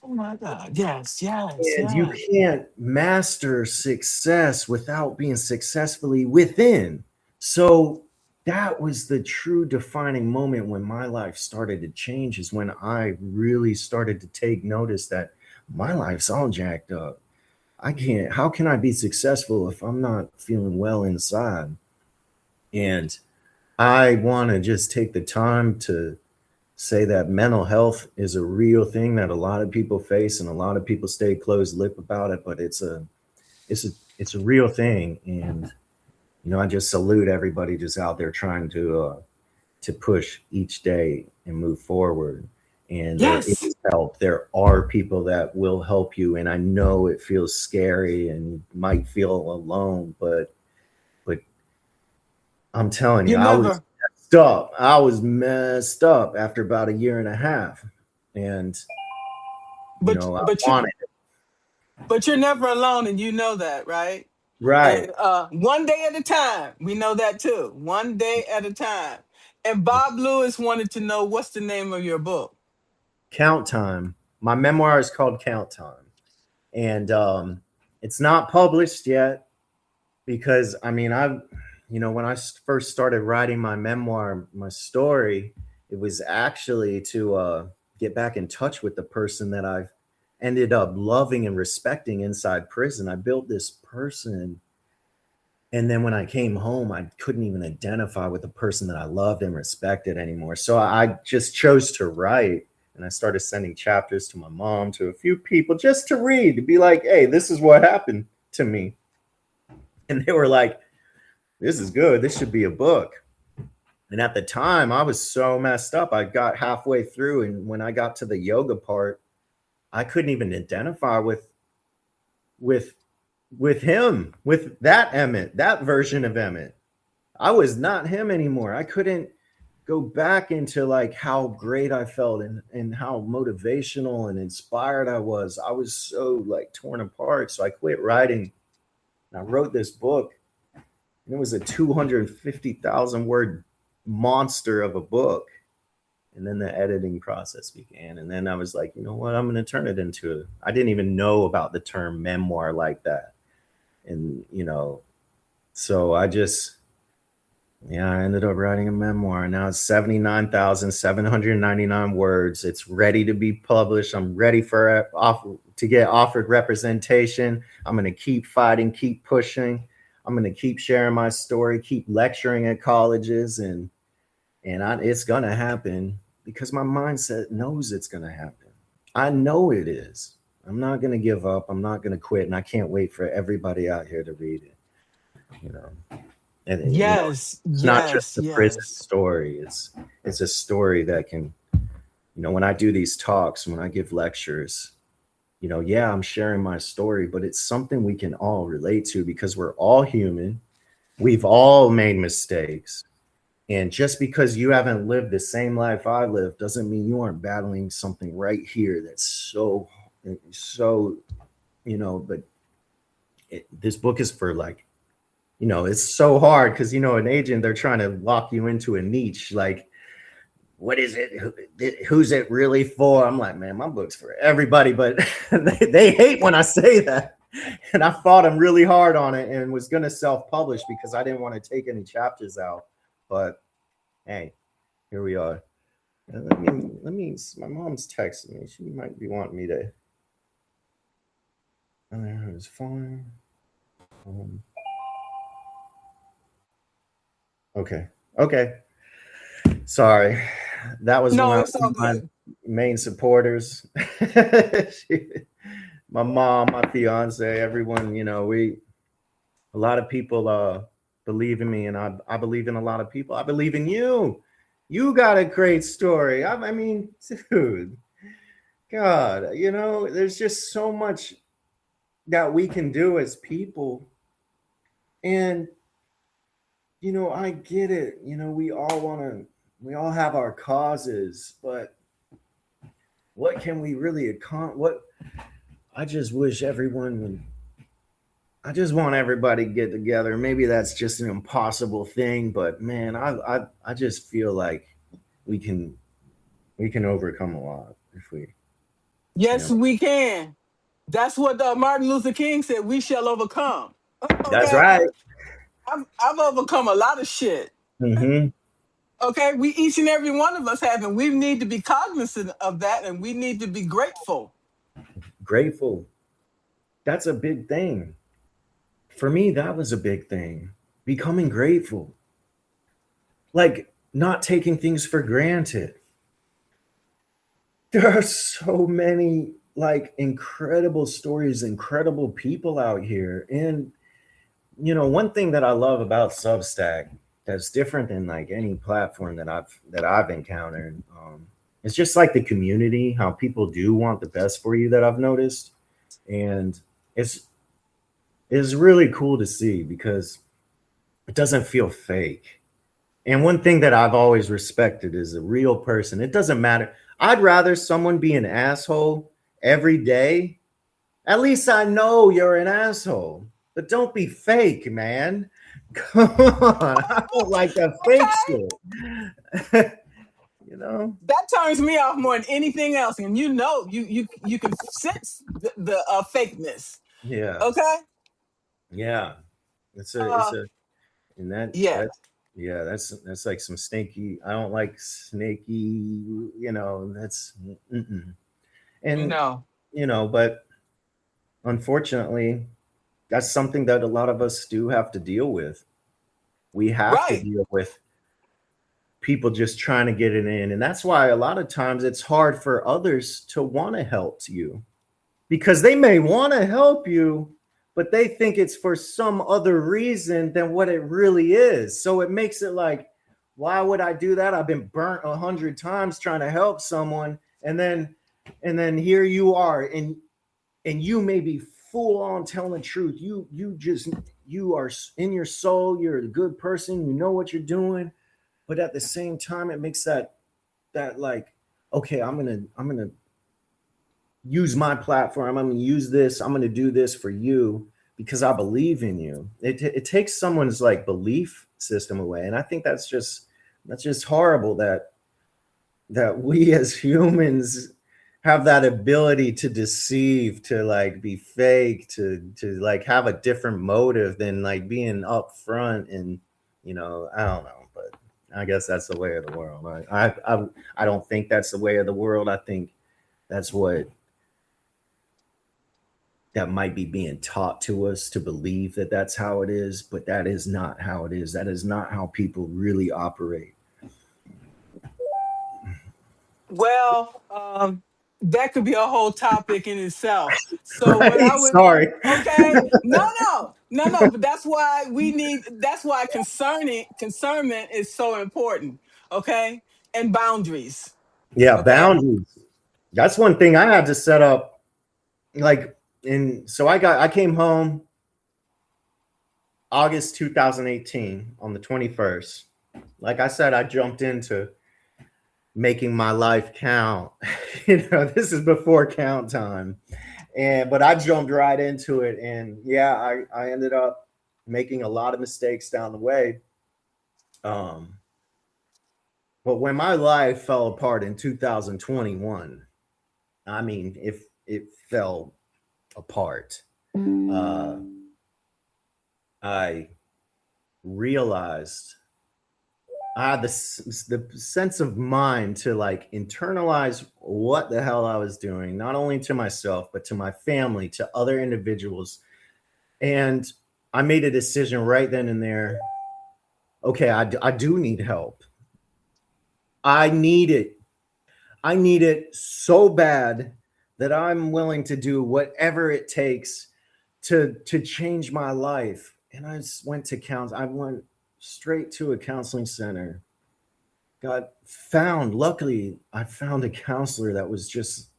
Speaker 1: Oh my God. Yes, yes,
Speaker 2: And you
Speaker 1: yes.
Speaker 2: can't master success without being successfully within. So that was the true defining moment when my life started to change, is when I really started to take notice that my life's all jacked up. How can I be successful if I'm not feeling well inside? And I want to just take the time to say that mental health is a real thing that a lot of people face, and a lot of people stay closed lip about it, but it's a real thing. And I just salute everybody just out there trying to push each day and move forward. And there
Speaker 1: Yes.
Speaker 2: is help. There are people that will help you. And I know it feels scary and you might feel alone, but I'm telling you,
Speaker 1: You
Speaker 2: I was
Speaker 1: never,
Speaker 2: messed up. I was messed up after about a year and a half. And
Speaker 1: but
Speaker 2: I
Speaker 1: but you
Speaker 2: wanted it.
Speaker 1: but you're never alone, and you know that, right?
Speaker 2: Right.
Speaker 1: And one day at a time. We know that too. One day at a time. And Bob Lewis wanted to know, what's the name of your book?
Speaker 2: Count Time. My memoir is called Count Time. And it's not published yet, because when I first started writing my memoir, my story, it was actually to get back in touch with the person that I've ended up loving and respecting inside prison. I built this person, and then when I came home, I couldn't even identify with the person that I loved and respected anymore. So I just chose to write, and I started sending chapters to my mom, to a few people, just to read, to be like, hey, this is what happened to me. And they were like, this is good. This should be a book. And at the time, I was so messed up. I got halfway through, and when I got to the yoga part, I couldn't even identify with with him, with that Emmett, that version of Emmett. I was not him anymore. I couldn't go back into like how great I felt, and how motivational and inspired I was. I was so like torn apart. So I quit writing, and I wrote this book. And it was a 250,000 word monster of a book. And then the editing process began. And then I was like, you know what? I'm going to turn it into I didn't even know about the term memoir like that. And, so I ended up writing a memoir. Now it's 79,799 words. It's ready to be published. I'm ready to get offered representation. I'm going to keep fighting, keep pushing. I'm going to keep sharing my story, keep lecturing at colleges, and it's going to happen, because my mindset knows it's going to happen. I know it is. I'm not going to give up. I'm not going to quit, and I can't wait for everybody out here to read it. You know, and
Speaker 1: Yes,
Speaker 2: it's not just
Speaker 1: yes,
Speaker 2: a prison
Speaker 1: yes.
Speaker 2: story. It's a story that can, when I do these talks, when I give lectures, yeah, I'm sharing my story, but it's something we can all relate to, because we're all human. We've all made mistakes. And just because you haven't lived the same life I lived doesn't mean you aren't battling something right here that's so, but this book is for like, it's so hard, because, an agent, they're trying to lock you into a niche. Like, what is it? Who's it really for? I'm like, man, my book's for everybody, but they hate when I say that. And I fought them really hard on it, and was going to self-publish because I didn't want to take any chapters out. But hey, here we are. My mom's texting me. She might be wanting me to. It's fine. Um, okay. Okay. Sorry. That was
Speaker 1: No,
Speaker 2: one of
Speaker 1: it's all
Speaker 2: my
Speaker 1: good.
Speaker 2: main supporters. My mom, my fiance, everyone, a lot of people believe in me, and I believe in a lot of people. I believe in you. You got a great story. I mean, dude, God, there's just so much that we can do as people. And, I get it. We all have our causes, but what can we really accomplish? I just wish everyone would I just want everybody to get together. Maybe that's just an impossible thing, but man, I just feel like we can we can overcome a lot if we, you
Speaker 1: Yes,
Speaker 2: know.
Speaker 1: we can. That's what Martin Luther King said. We shall overcome.
Speaker 2: That's
Speaker 1: Okay,
Speaker 2: right.
Speaker 1: I've overcome a lot of shit.
Speaker 2: Mm-hmm.
Speaker 1: Okay, we each and every one of us have, and we need to be cognizant of that, and we need to be grateful.
Speaker 2: Grateful. That's a big thing. For me, that was a big thing. Becoming grateful. Like not taking things for granted. There are so many like incredible stories, incredible people out here. And one thing that I love about Substack that's different than like any platform that I've encountered. It's just like the community, how people do want the best for you that I've noticed, and it's it's really cool to see because it doesn't feel fake. And one thing that I've always respected is a real person. It doesn't matter. I'd rather someone be an asshole every day. At least I know you're an asshole, but don't be fake, man. Come on. I don't like that fake
Speaker 1: Okay,
Speaker 2: shit. you know?
Speaker 1: that turns me off more than anything else, and you can sense the fakeness.
Speaker 2: Yeah.
Speaker 1: Okay,
Speaker 2: Yeah. It's a it's
Speaker 1: uh,
Speaker 2: a and that
Speaker 1: yeah,
Speaker 2: that yeah, that's like some snaky. I don't like snaky, that's mm-mm.
Speaker 1: you
Speaker 2: And
Speaker 1: know,
Speaker 2: but unfortunately, that's something that a lot of us do have to deal with. We have to
Speaker 1: right,
Speaker 2: deal with people just trying to get it in. And that's why a lot of times it's hard for others to want to help you because they may want to help you, but they think it's for some other reason than what it really is. So it makes it like, why would I do that? I've been burnt 100 times trying to help someone. And then here you are, and you may be full on telling the truth. You are in your soul, you're a good person, you know what you're doing, but at the same time it makes that like, okay, I'm gonna use my platform, I'm gonna use this, I'm gonna do this for you because I believe in you. It takes someone's like belief system away, and I think that's just horrible that we as humans have that ability to deceive, to like be fake, to like have a different motive than like being upfront. And I don't know, but I guess that's the way of the world. I don't think that's the way of the world. I think that's what that might be being taught to us to believe that that's how it is, but that is not how it is. That is not how people really operate.
Speaker 1: well, that could be a whole topic in itself. So what
Speaker 2: Right?
Speaker 1: I would,
Speaker 2: Sorry.
Speaker 1: okay, no, but that's why that's why concernment is so important. Okay, and boundaries.
Speaker 2: Yeah,
Speaker 1: Okay,
Speaker 2: boundaries. That's one thing I had to set up. Like, so I came home August 2018 on the 21st. Like I said, I jumped into making my life count. This is before count time. But I jumped right into it, and yeah, I ended up making a lot of mistakes down the way. Um, but when my life fell apart in 2021, I mean, if it fell apart, I realized I had the sense of mind to like internalize what the hell I was doing, not only to myself, but to my family, to other individuals. And I made a decision right then and there. Okay, I do need help. I need it. I need it so bad that I'm willing to do whatever it takes to change my life. And I just went to I went straight to a counseling center. Luckily, I found a counselor that was just,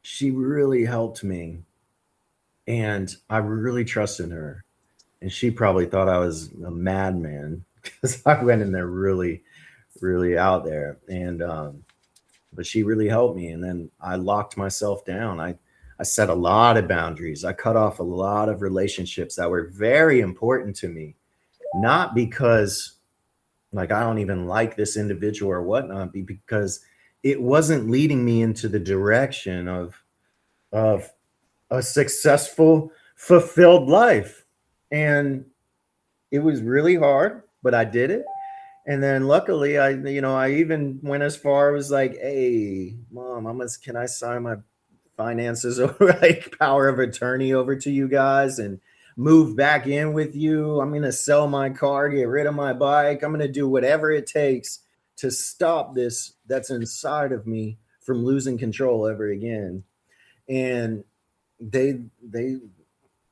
Speaker 2: she really helped me. And I really trusted her. And she probably thought I was a madman because I went in there really, really out there. And, but she really helped me. And then I locked myself down. I set a lot of boundaries. I cut off a lot of relationships that were very important to me, not because like I don't even like this individual or whatnot, because it wasn't leading me into the direction of a successful, fulfilled life. And it was really hard, but I did it. And then luckily I even went as far as like, hey, mom, can I sign my finances over like power of attorney over to you guys and move back in with you? I'm going to sell my car, get rid of my bike. I'm going to do whatever it takes to stop this that's inside of me from losing control ever again. And they they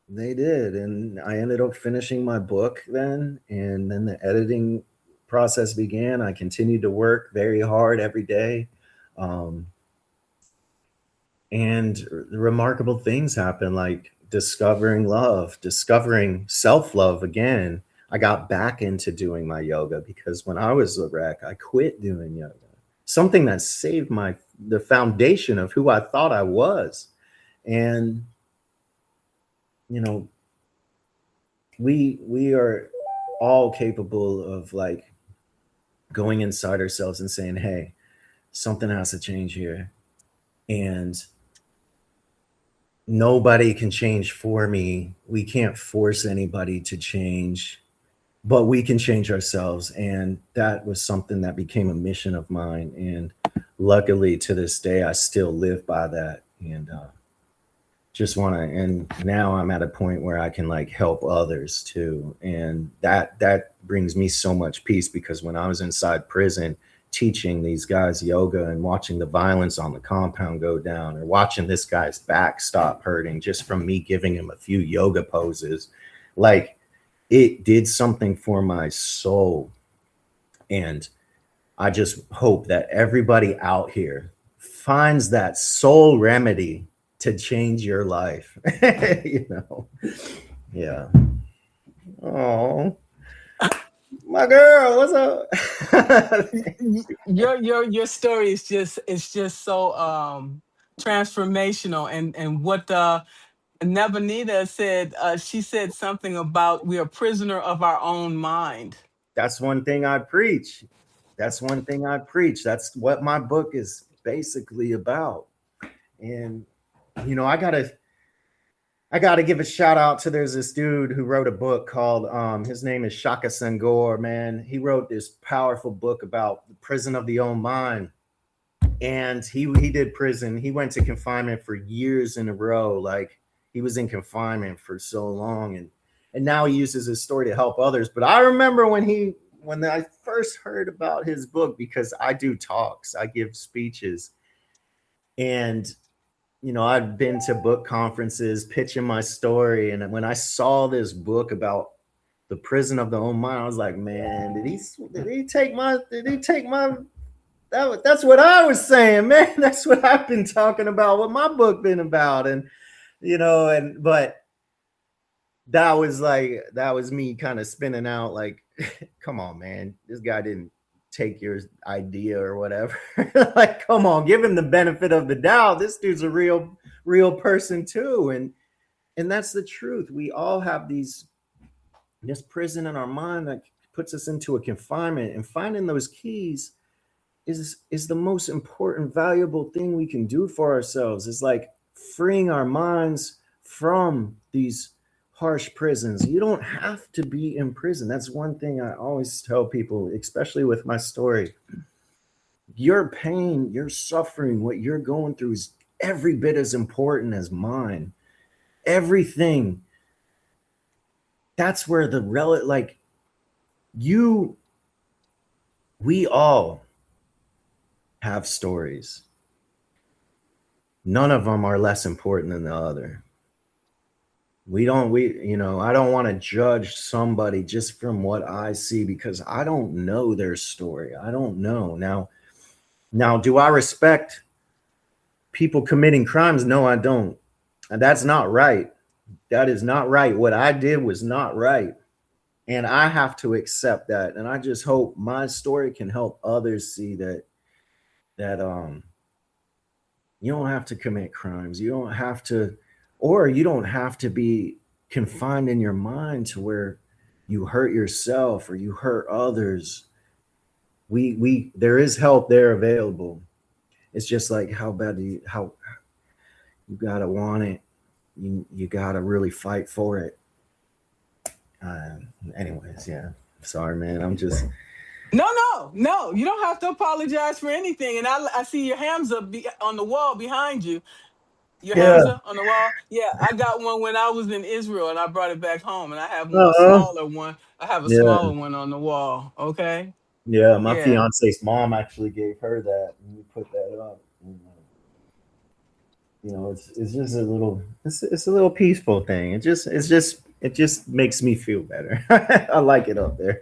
Speaker 2: they did. And I ended up finishing my book then, and then the editing process began. I continued to work very hard every day. Um, and remarkable things happen, like discovering love, discovering self-love again. I got back into doing my yoga because when I was a wreck, I quit doing yoga, something that saved the foundation of who I thought I was. And you know, we are all capable of like going inside ourselves and saying, hey, something has to change here. And nobody can change for me. We can't force anybody to change, but we can change ourselves. And that was something that became a mission of mine. And luckily to this day, I still live by that. And just want to, and now I'm at a point where I can like help others too. And that brings me so much peace, because when I was inside prison teaching these guys yoga and watching the violence on the compound go down, or watching this guy's back stop hurting just from me giving him a few yoga poses, like it did something for my soul. And I just hope that everybody out here finds that soul remedy to change your life. You know? Yeah. Oh, my girl, what's up?
Speaker 1: Your story is just, it's just so transformational. And what Nebanita said, she said something about we are prisoner of our own mind.
Speaker 2: That's one thing I preach. That's one thing I preach. That's what my book is basically about. And you know, I gotta give a shout out to, there's this dude who wrote a book called his name is Shaka Senghor, man. He wrote this powerful book about the prison of the own mind. And he did prison. He went to confinement for years in a row. Like he was in confinement for so long, and now he uses his story to help others. But I remember when I first heard about his book, because I do talks, I give speeches, and you know, I've been to book conferences pitching my story. And when I saw this book about the prison of the own mind, I was like, man, did he take my that's what I was saying, man. That's what I've been talking about, what my book been about. And you know, and but that was me kind of spinning out like, come on, man, this guy didn't take your idea or whatever. Like, come on, give him the benefit of the doubt. This dude's a real person too. And that's the truth. We all have this prison in our mind that puts us into a confinement, and finding those keys is the most important, valuable thing we can do for ourselves. Is like freeing our minds from these harsh prisons. You don't have to be in prison. That's one thing I always tell people, especially with my story. Your pain, your suffering, what you're going through is every bit as important as mine. Everything. That's where the like you, we all have stories. None of them are less important than the other. I don't want to judge somebody just from what I see because I don't know their story. I don't know. Now, do I respect people committing crimes? No, I don't. And that's not right. That is not right. What I did was not right. And I have to accept that. And I just hope my story can help others see that you don't have to commit crimes. You don't have to, or you don't have to be confined in your mind to where you hurt yourself or you hurt others. There is help there available. It's just like how you gotta want it. You gotta really fight for it. Anyways, yeah. Sorry, man. I'm just
Speaker 1: No. You don't have to apologize for anything. And I see your Hamza on the wall behind you. Your
Speaker 2: yeah.
Speaker 1: Hamza on the wall. Yeah, I got one when I was in Israel, and I brought it back home. And I have one, a
Speaker 2: Uh-uh.
Speaker 1: smaller one. I have a
Speaker 2: Yeah.
Speaker 1: smaller one on the wall. Okay.
Speaker 2: Yeah. My
Speaker 1: Yeah.
Speaker 2: fiance's mom actually gave her that, and we put that up. It's just a little it's a little peaceful thing. It just makes me feel better. I like it up there.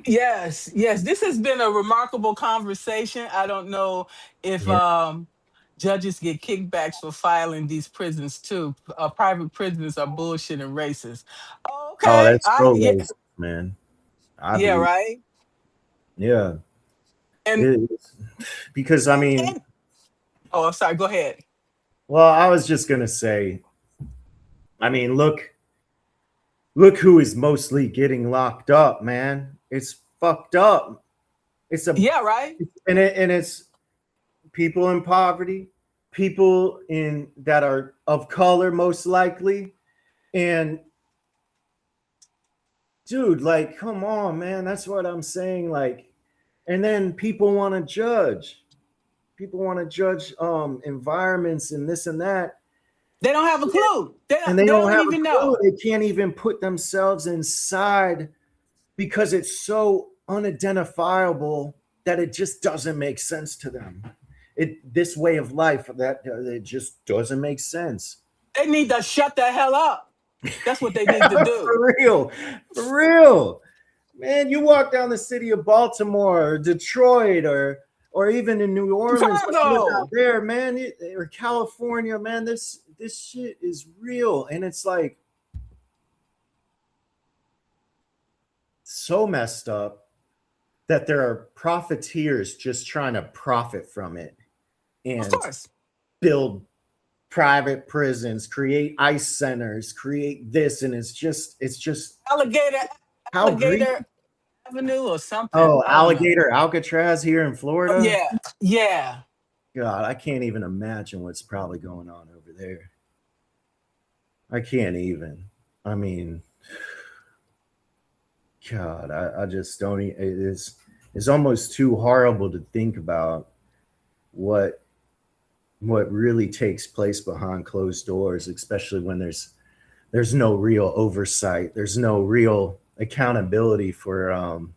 Speaker 1: Yes. This has been a remarkable conversation. I don't know if
Speaker 2: Yeah.
Speaker 1: judges get kickbacks for filing these prisons too. Private prisons are bullshit and racist.
Speaker 2: Oh,
Speaker 1: Okay.
Speaker 2: that's so racist, man. I
Speaker 1: Yeah,
Speaker 2: believe.
Speaker 1: right.
Speaker 2: Yeah.
Speaker 1: And
Speaker 2: It, because I mean,
Speaker 1: and oh, sorry. Go ahead.
Speaker 2: well, I was just gonna say, I mean, look who is mostly getting locked up, man. It's fucked up. It's a
Speaker 1: Yeah, right.
Speaker 2: and it's people in poverty, people in that are of color most likely. And dude, like, come on, man. That's what I'm saying. Like, and then people want to judge. People want to judge environments and this and that.
Speaker 1: They don't have a clue. They
Speaker 2: And
Speaker 1: don't.
Speaker 2: they
Speaker 1: They
Speaker 2: don't
Speaker 1: don't
Speaker 2: have a
Speaker 1: even
Speaker 2: clue.
Speaker 1: know.
Speaker 2: They can't even put themselves inside because it's so unidentifiable that it just doesn't make sense to them. This way of life that it just doesn't make sense.
Speaker 1: They need to shut the hell up. That's what they need to do.
Speaker 2: For real, man. You walk down the city of Baltimore or Detroit or even in New Orleans when I lived out
Speaker 1: Chicago.
Speaker 2: there, man, or California, man. This shit is real, and it's like so messed up that there are profiteers just trying to profit from it
Speaker 1: Of
Speaker 2: and
Speaker 1: course.
Speaker 2: build private prisons, create ICE centers, create this, and it's just
Speaker 1: Alligator,
Speaker 2: how greedy.
Speaker 1: Alligator Avenue or something.
Speaker 2: Oh,
Speaker 1: I don't know.
Speaker 2: alligator Alcatraz here in
Speaker 1: Oh,
Speaker 2: Florida.
Speaker 1: yeah.
Speaker 2: God, I can't even imagine what's probably going on over there. I can't even. I mean, God, I just don't. It's almost too horrible to think about what really takes place behind closed doors, especially when there's no real oversight. There's no real accountability for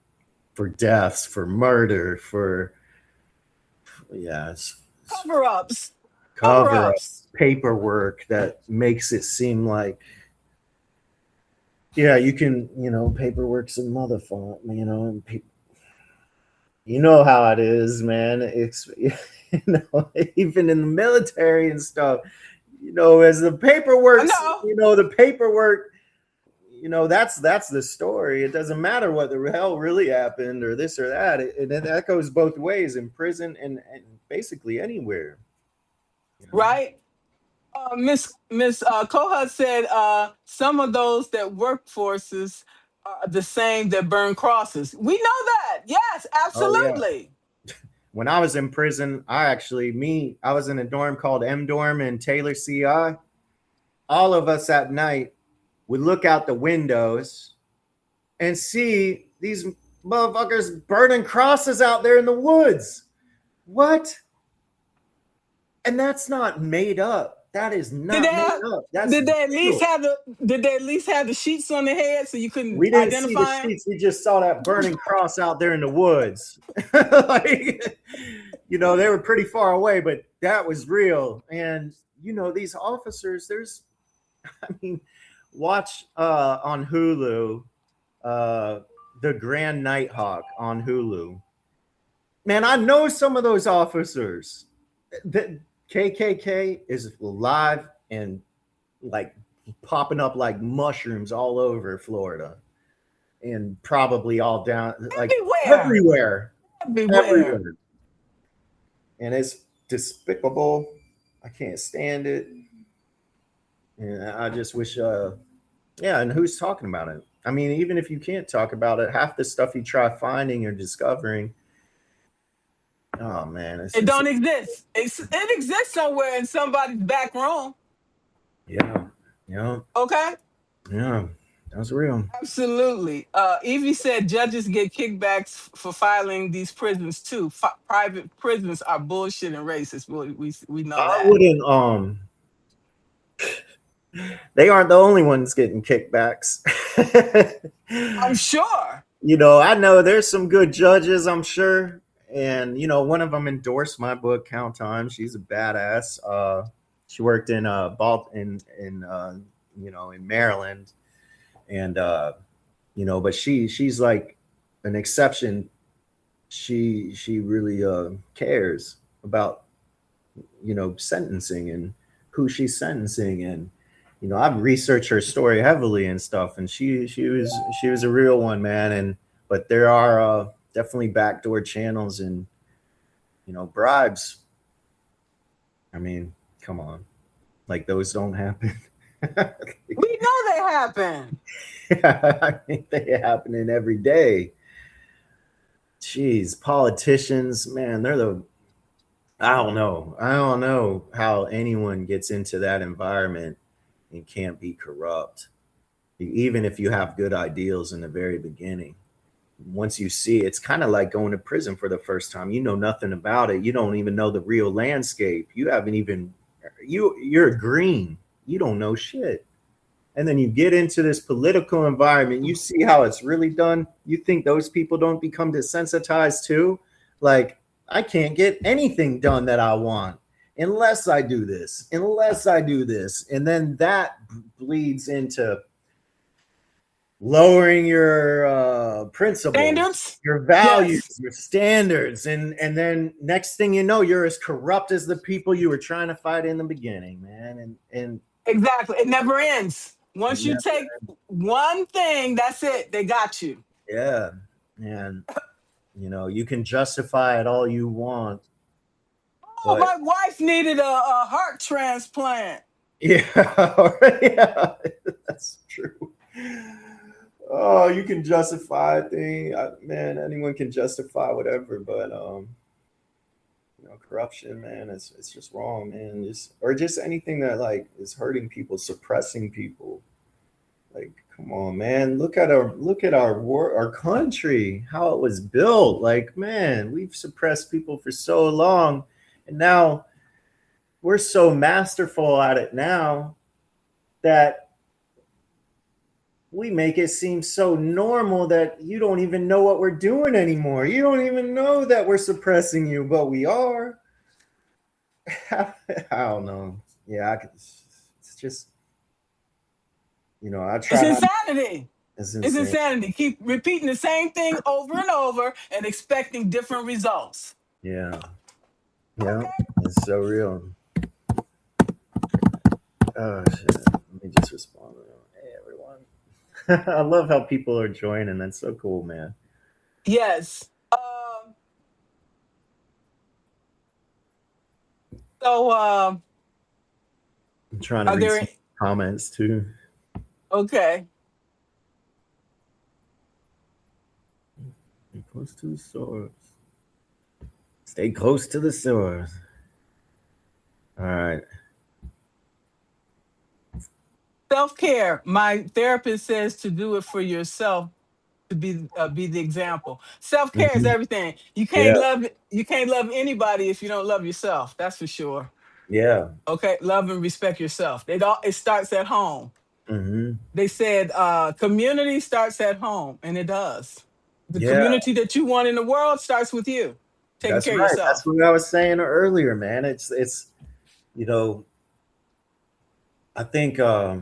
Speaker 2: deaths, for murder, for
Speaker 1: Cover ups. Cover
Speaker 2: cover up
Speaker 1: ups.
Speaker 2: paperwork that makes it seem like you can, paperwork's a motherfucker, and you know how it is, man. It's even in the military and stuff, as the
Speaker 1: I
Speaker 2: paperwork's,
Speaker 1: know.
Speaker 2: the paperwork, that's the story. It doesn't matter what the hell really happened or this or that. And that goes both ways in prison and basically anywhere.
Speaker 1: Right. Miss Kohut said some of those that work forces are the same that burn crosses. We know that. Yes,
Speaker 2: Oh yeah.
Speaker 1: absolutely.
Speaker 2: When I was in prison, I was in a dorm called M Dorm in Taylor CI. All of us at night, would look out the windows and see these motherfuckers burning crosses out there in the woods. What? And that's not made up. That is
Speaker 1: Did
Speaker 2: not
Speaker 1: they
Speaker 2: made
Speaker 1: have,
Speaker 2: up. That's
Speaker 1: did they at least
Speaker 2: real.
Speaker 1: have the sheets on their head so you couldn't
Speaker 2: We didn't see the
Speaker 1: identify them?
Speaker 2: sheets. We just saw that burning cross out there in the woods. Like, you know, they were pretty far away, but that was real. And, you know, these officers, I mean, watch on Hulu, The Grand Nighthawk on Hulu. Man, I know some of those officers. The KKK is alive and like popping up like mushrooms all over Florida and probably all down like
Speaker 1: Everywhere.
Speaker 2: everywhere. And it's despicable. I can't stand it. And I just wish, yeah. And who's talking about it? I mean, even if you can't talk about it, half the stuff you try finding or discovering, oh man,
Speaker 1: It don't exist. It exists somewhere in somebody's back room.
Speaker 2: Yeah.
Speaker 1: Okay.
Speaker 2: Yeah. That's real.
Speaker 1: Absolutely. Evie said judges get kickbacks for filing these prisons too. Private prisons are bullshit and racist. We know
Speaker 2: I
Speaker 1: that.
Speaker 2: wouldn't. They aren't the only ones getting kickbacks.
Speaker 1: I'm sure.
Speaker 2: You know, I know there's some good judges, I'm sure. And, you know, one of them endorsed my book, Count Time. She's a badass. She worked in in Maryland. And you know, but she's like an exception. She really cares about, you know, sentencing and who she's sentencing. And you know, I've researched her story heavily and stuff, and she was a real one, man. And but there are definitely backdoor channels and, you know, bribes. I mean, come on, like those don't happen.
Speaker 1: We know they happen.
Speaker 2: I mean, they happening every day. Jeez, politicians, man, I don't know how anyone gets into that environment and can't be corrupt, even if you have good ideals in the very beginning. Once you see, it's kind of like going to prison for the first time. You know nothing about it. You don't even know the real landscape. You haven't even, you're green. You don't know shit. And then you get into this political environment, you see how it's really done. You think those people don't become desensitized too? Like, I can't get anything done that I want unless I do this, And then that bleeds into lowering your principles,
Speaker 1: Standards?
Speaker 2: your values,
Speaker 1: Yes.
Speaker 2: your standards. And then next thing you know, you're as corrupt as the people you were trying to fight in the beginning, man. And
Speaker 1: Exactly. It never ends. Once you take one thing, that's it. They got you.
Speaker 2: Yeah. And, you know, you can justify it all you want.
Speaker 1: Oh,
Speaker 2: But
Speaker 1: my wife needed a heart transplant.
Speaker 2: yeah, yeah, that's true. Oh, you can justify a thing. Man, anyone can justify whatever, but you know, corruption, man, it's just wrong, man. Just anything that like is hurting people, suppressing people. Like, come on, man. Look at our country, how it was built. Like, man, we've suppressed people for so long, and now we're so masterful at it now that we make it seem so normal that you don't even know what we're doing anymore. You don't even know that we're suppressing you, but we are. I don't know. Yeah, it's just, you know, I try
Speaker 1: It's
Speaker 2: not.
Speaker 1: insanity.
Speaker 2: It's
Speaker 1: It's
Speaker 2: insane.
Speaker 1: insanity. Keep repeating the same thing over and over and expecting different results.
Speaker 2: Yeah. Yeah. It's so real. Oh shit. Let me just respond. Hey everyone. I love how people are joining. That's so cool, man.
Speaker 1: Yes. So,
Speaker 2: I'm trying to
Speaker 1: are
Speaker 2: read
Speaker 1: there?
Speaker 2: some comments too.
Speaker 1: Okay.
Speaker 2: Stay close to the source. Stay close to the source. All right.
Speaker 1: Self-care. My therapist says to do it for yourself, to be the example. Self-care is
Speaker 2: Mhm.
Speaker 1: everything.
Speaker 2: Yeah,
Speaker 1: You can't love anybody if you don't love yourself. That's for sure.
Speaker 2: yeah.
Speaker 1: Okay, love and respect yourself. It starts at home.
Speaker 2: Hmm.
Speaker 1: They said community starts at home, and it does. The
Speaker 2: Yeah,
Speaker 1: community that you want in the world starts with you taking
Speaker 2: that's
Speaker 1: care of
Speaker 2: right. That's
Speaker 1: yourself.
Speaker 2: what I was saying earlier, man. It's you know, I think I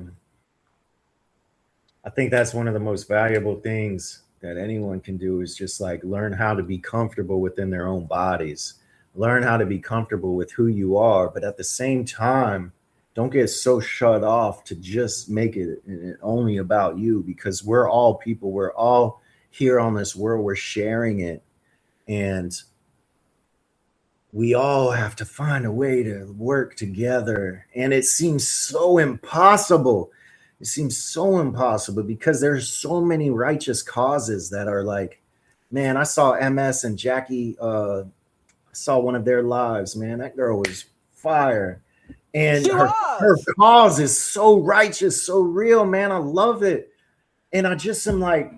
Speaker 2: think that's one of the most valuable things that anyone can do is just like learn how to be comfortable within their own bodies, learn how to be comfortable with who you are, but at the same time, don't get so shut off to just make it only about you because we're all people. We're all here on this world. We're sharing it. And we all have to find a way to work together. And it seems so impossible. It seems so impossible because there's so many righteous causes that are like, man, I saw MS and Jackie, I saw one of their lives, man. That girl was fire. And
Speaker 1: She
Speaker 2: her
Speaker 1: was.
Speaker 2: cause is so righteous, so real, man. I love it. And I just am like,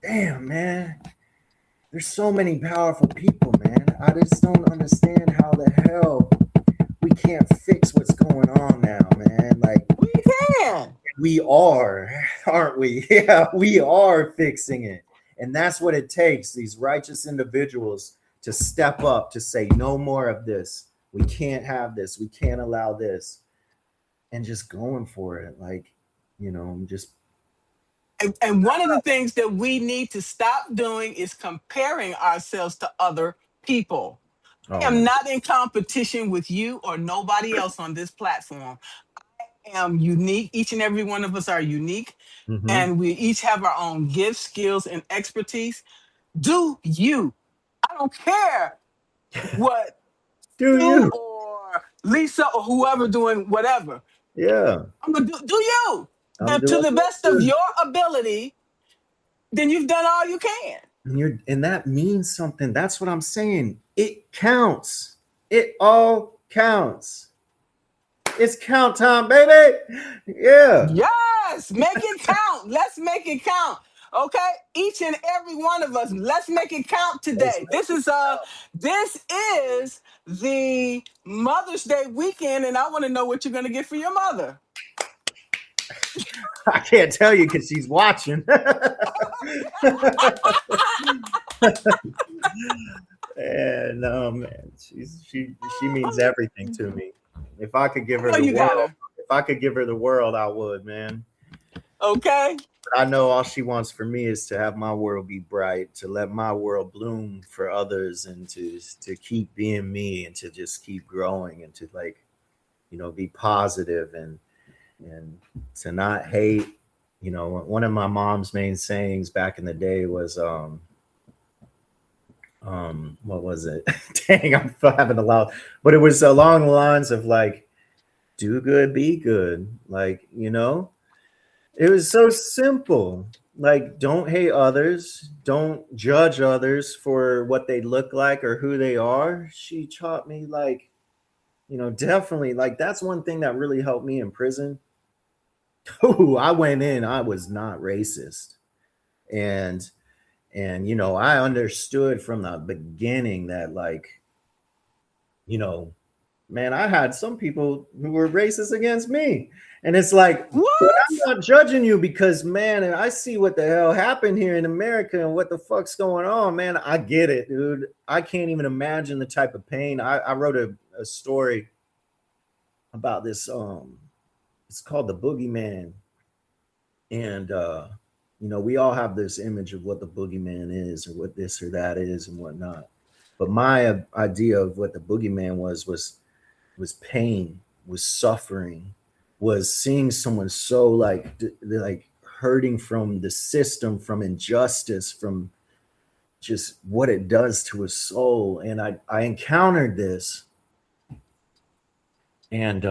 Speaker 2: damn, man, there's so many powerful people, man. I just don't understand how the hell we can't fix what's going on now, man. Like
Speaker 1: We can.
Speaker 2: we are, aren't we? Yeah, we are fixing it. And that's what it takes, these righteous individuals to step up to say no more of this. We can't have this. We can't allow this. And just going for it. Like, just
Speaker 1: And one of the things that we need to stop doing is comparing ourselves to other people. I
Speaker 2: oh
Speaker 1: am
Speaker 2: man.
Speaker 1: not in competition with you or nobody else on this platform. I am unique. Each and every one of us are unique,
Speaker 2: Mm-hmm.
Speaker 1: and we each have our own gifts, skills, and expertise. Do you? I don't care what
Speaker 2: Do
Speaker 1: Sue
Speaker 2: you?
Speaker 1: or Lisa or whoever doing whatever.
Speaker 2: Yeah.
Speaker 1: I'm gonna do you
Speaker 2: I'm
Speaker 1: to
Speaker 2: doing
Speaker 1: the
Speaker 2: it
Speaker 1: best of
Speaker 2: too.
Speaker 1: your ability. Then you've done all you can.
Speaker 2: And that means something. That's what I'm saying. It counts. It all counts. It's count time, baby. Yeah.
Speaker 1: Yes, make it count. Let's make it count. Okay, each and every one of us. Let's make it count
Speaker 2: Let's
Speaker 1: today.
Speaker 2: make it
Speaker 1: This is the Mother's Day weekend, and I want to know what you're gonna get for your mother.
Speaker 2: I can't tell you because she's watching. And no, man, she means everything to me. If I could give
Speaker 1: I
Speaker 2: her
Speaker 1: know
Speaker 2: the
Speaker 1: you got
Speaker 2: world,
Speaker 1: her.
Speaker 2: if I could give her the world, I would, man.
Speaker 1: Okay.
Speaker 2: But I know all she wants for me is to have my world be bright, to let my world bloom for others, and to keep being me, and to just keep growing, and to like, be positive and to not hate. One of my mom's main sayings back in the day was what was it? Dang, I'm having a lot, but it was along the lines of like, do good, be good. Like, it was so simple. Like, don't hate others, don't judge others for what they look like or who they are. She taught me like, definitely like that's one thing that really helped me in prison. Oh, I went in, I was not racist. And I understood from the beginning that like, you know, man, I had some people who were racist against me. And it's like, but
Speaker 1: What?
Speaker 2: I'm not judging you because, man, and I see what the hell happened here in America and what the fuck's going on, man. I get it, dude. I can't even imagine the type of pain. I wrote a story about this. It's called The Boogeyman. And, we all have this image of what the boogeyman is or what this or that is and whatnot. But my idea of what the boogeyman was pain, was suffering, was seeing someone so like hurting from the system, from injustice, from just what it does to a soul. And I encountered this, and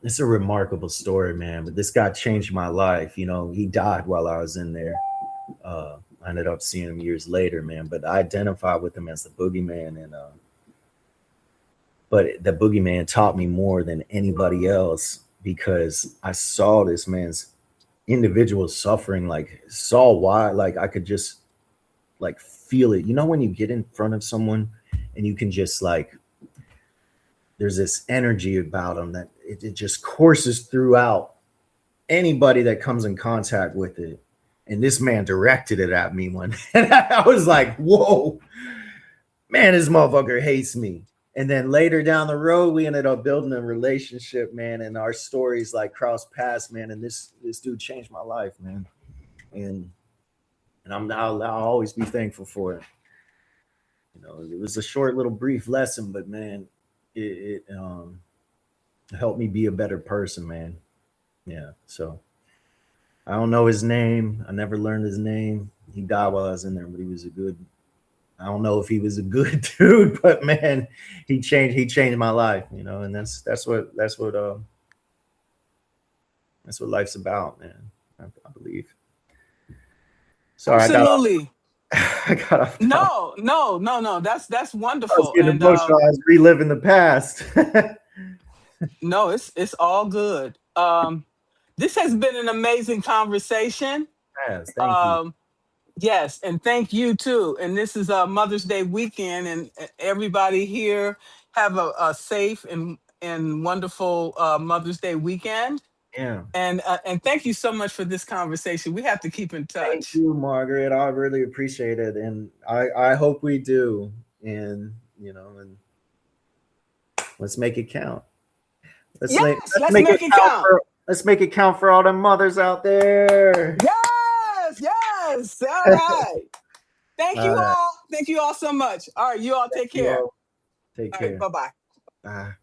Speaker 2: it's a remarkable story, man. But this guy changed my life. He died while I was in there. I ended up seeing him years later, man. But I identified with him as the boogeyman, and but the boogeyman taught me more than anybody else because I saw this man's individuals suffering, like saw why, like I could just like feel it. You know, when you get in front of someone and you can just like, there's this energy about them that it just courses throughout anybody that comes in contact with it. And this man directed it at me one, and I was like, whoa, man, this motherfucker hates me. And then later down the road, we ended up building a relationship, man, and our stories like crossed paths, man. And this dude changed my life, man. And I'll always be thankful for it. You know, it was a short little brief lesson, but man, it helped me be a better person, man. Yeah. So I don't know his name. I never learned his name. He died while I was in there, but he was a good, I don't know if he was a good dude, but man, he changed my life, you know, and that's what life's about, man. I believe. Sorry,
Speaker 1: Absolutely.
Speaker 2: I got off.
Speaker 1: No. That's
Speaker 2: I was
Speaker 1: wonderful.
Speaker 2: getting
Speaker 1: And
Speaker 2: emotional. I was reliving the past.
Speaker 1: no, it's all good. This has been an amazing conversation.
Speaker 2: Yes, thank you.
Speaker 1: Yes, and thank you too. And this is a Mother's Day weekend, and everybody here have a safe and wonderful Mother's Day weekend.
Speaker 2: Yeah.
Speaker 1: And thank you so much for this conversation. We have to keep in
Speaker 2: Thank
Speaker 1: touch.
Speaker 2: you, Margaret. I really appreciate it, and I hope we do. And you know, and let's make it count.
Speaker 1: Yes,
Speaker 2: Let's
Speaker 1: let's
Speaker 2: make it
Speaker 1: make it
Speaker 2: count
Speaker 1: count.
Speaker 2: for all the mothers out there.
Speaker 1: Yes. All right. Thank
Speaker 2: All
Speaker 1: you
Speaker 2: right.
Speaker 1: all. Thank you all so much. All right, you all
Speaker 2: Thank
Speaker 1: take
Speaker 2: you
Speaker 1: care.
Speaker 2: all. Take
Speaker 1: All right,
Speaker 2: care.
Speaker 1: bye-bye.
Speaker 2: Bye.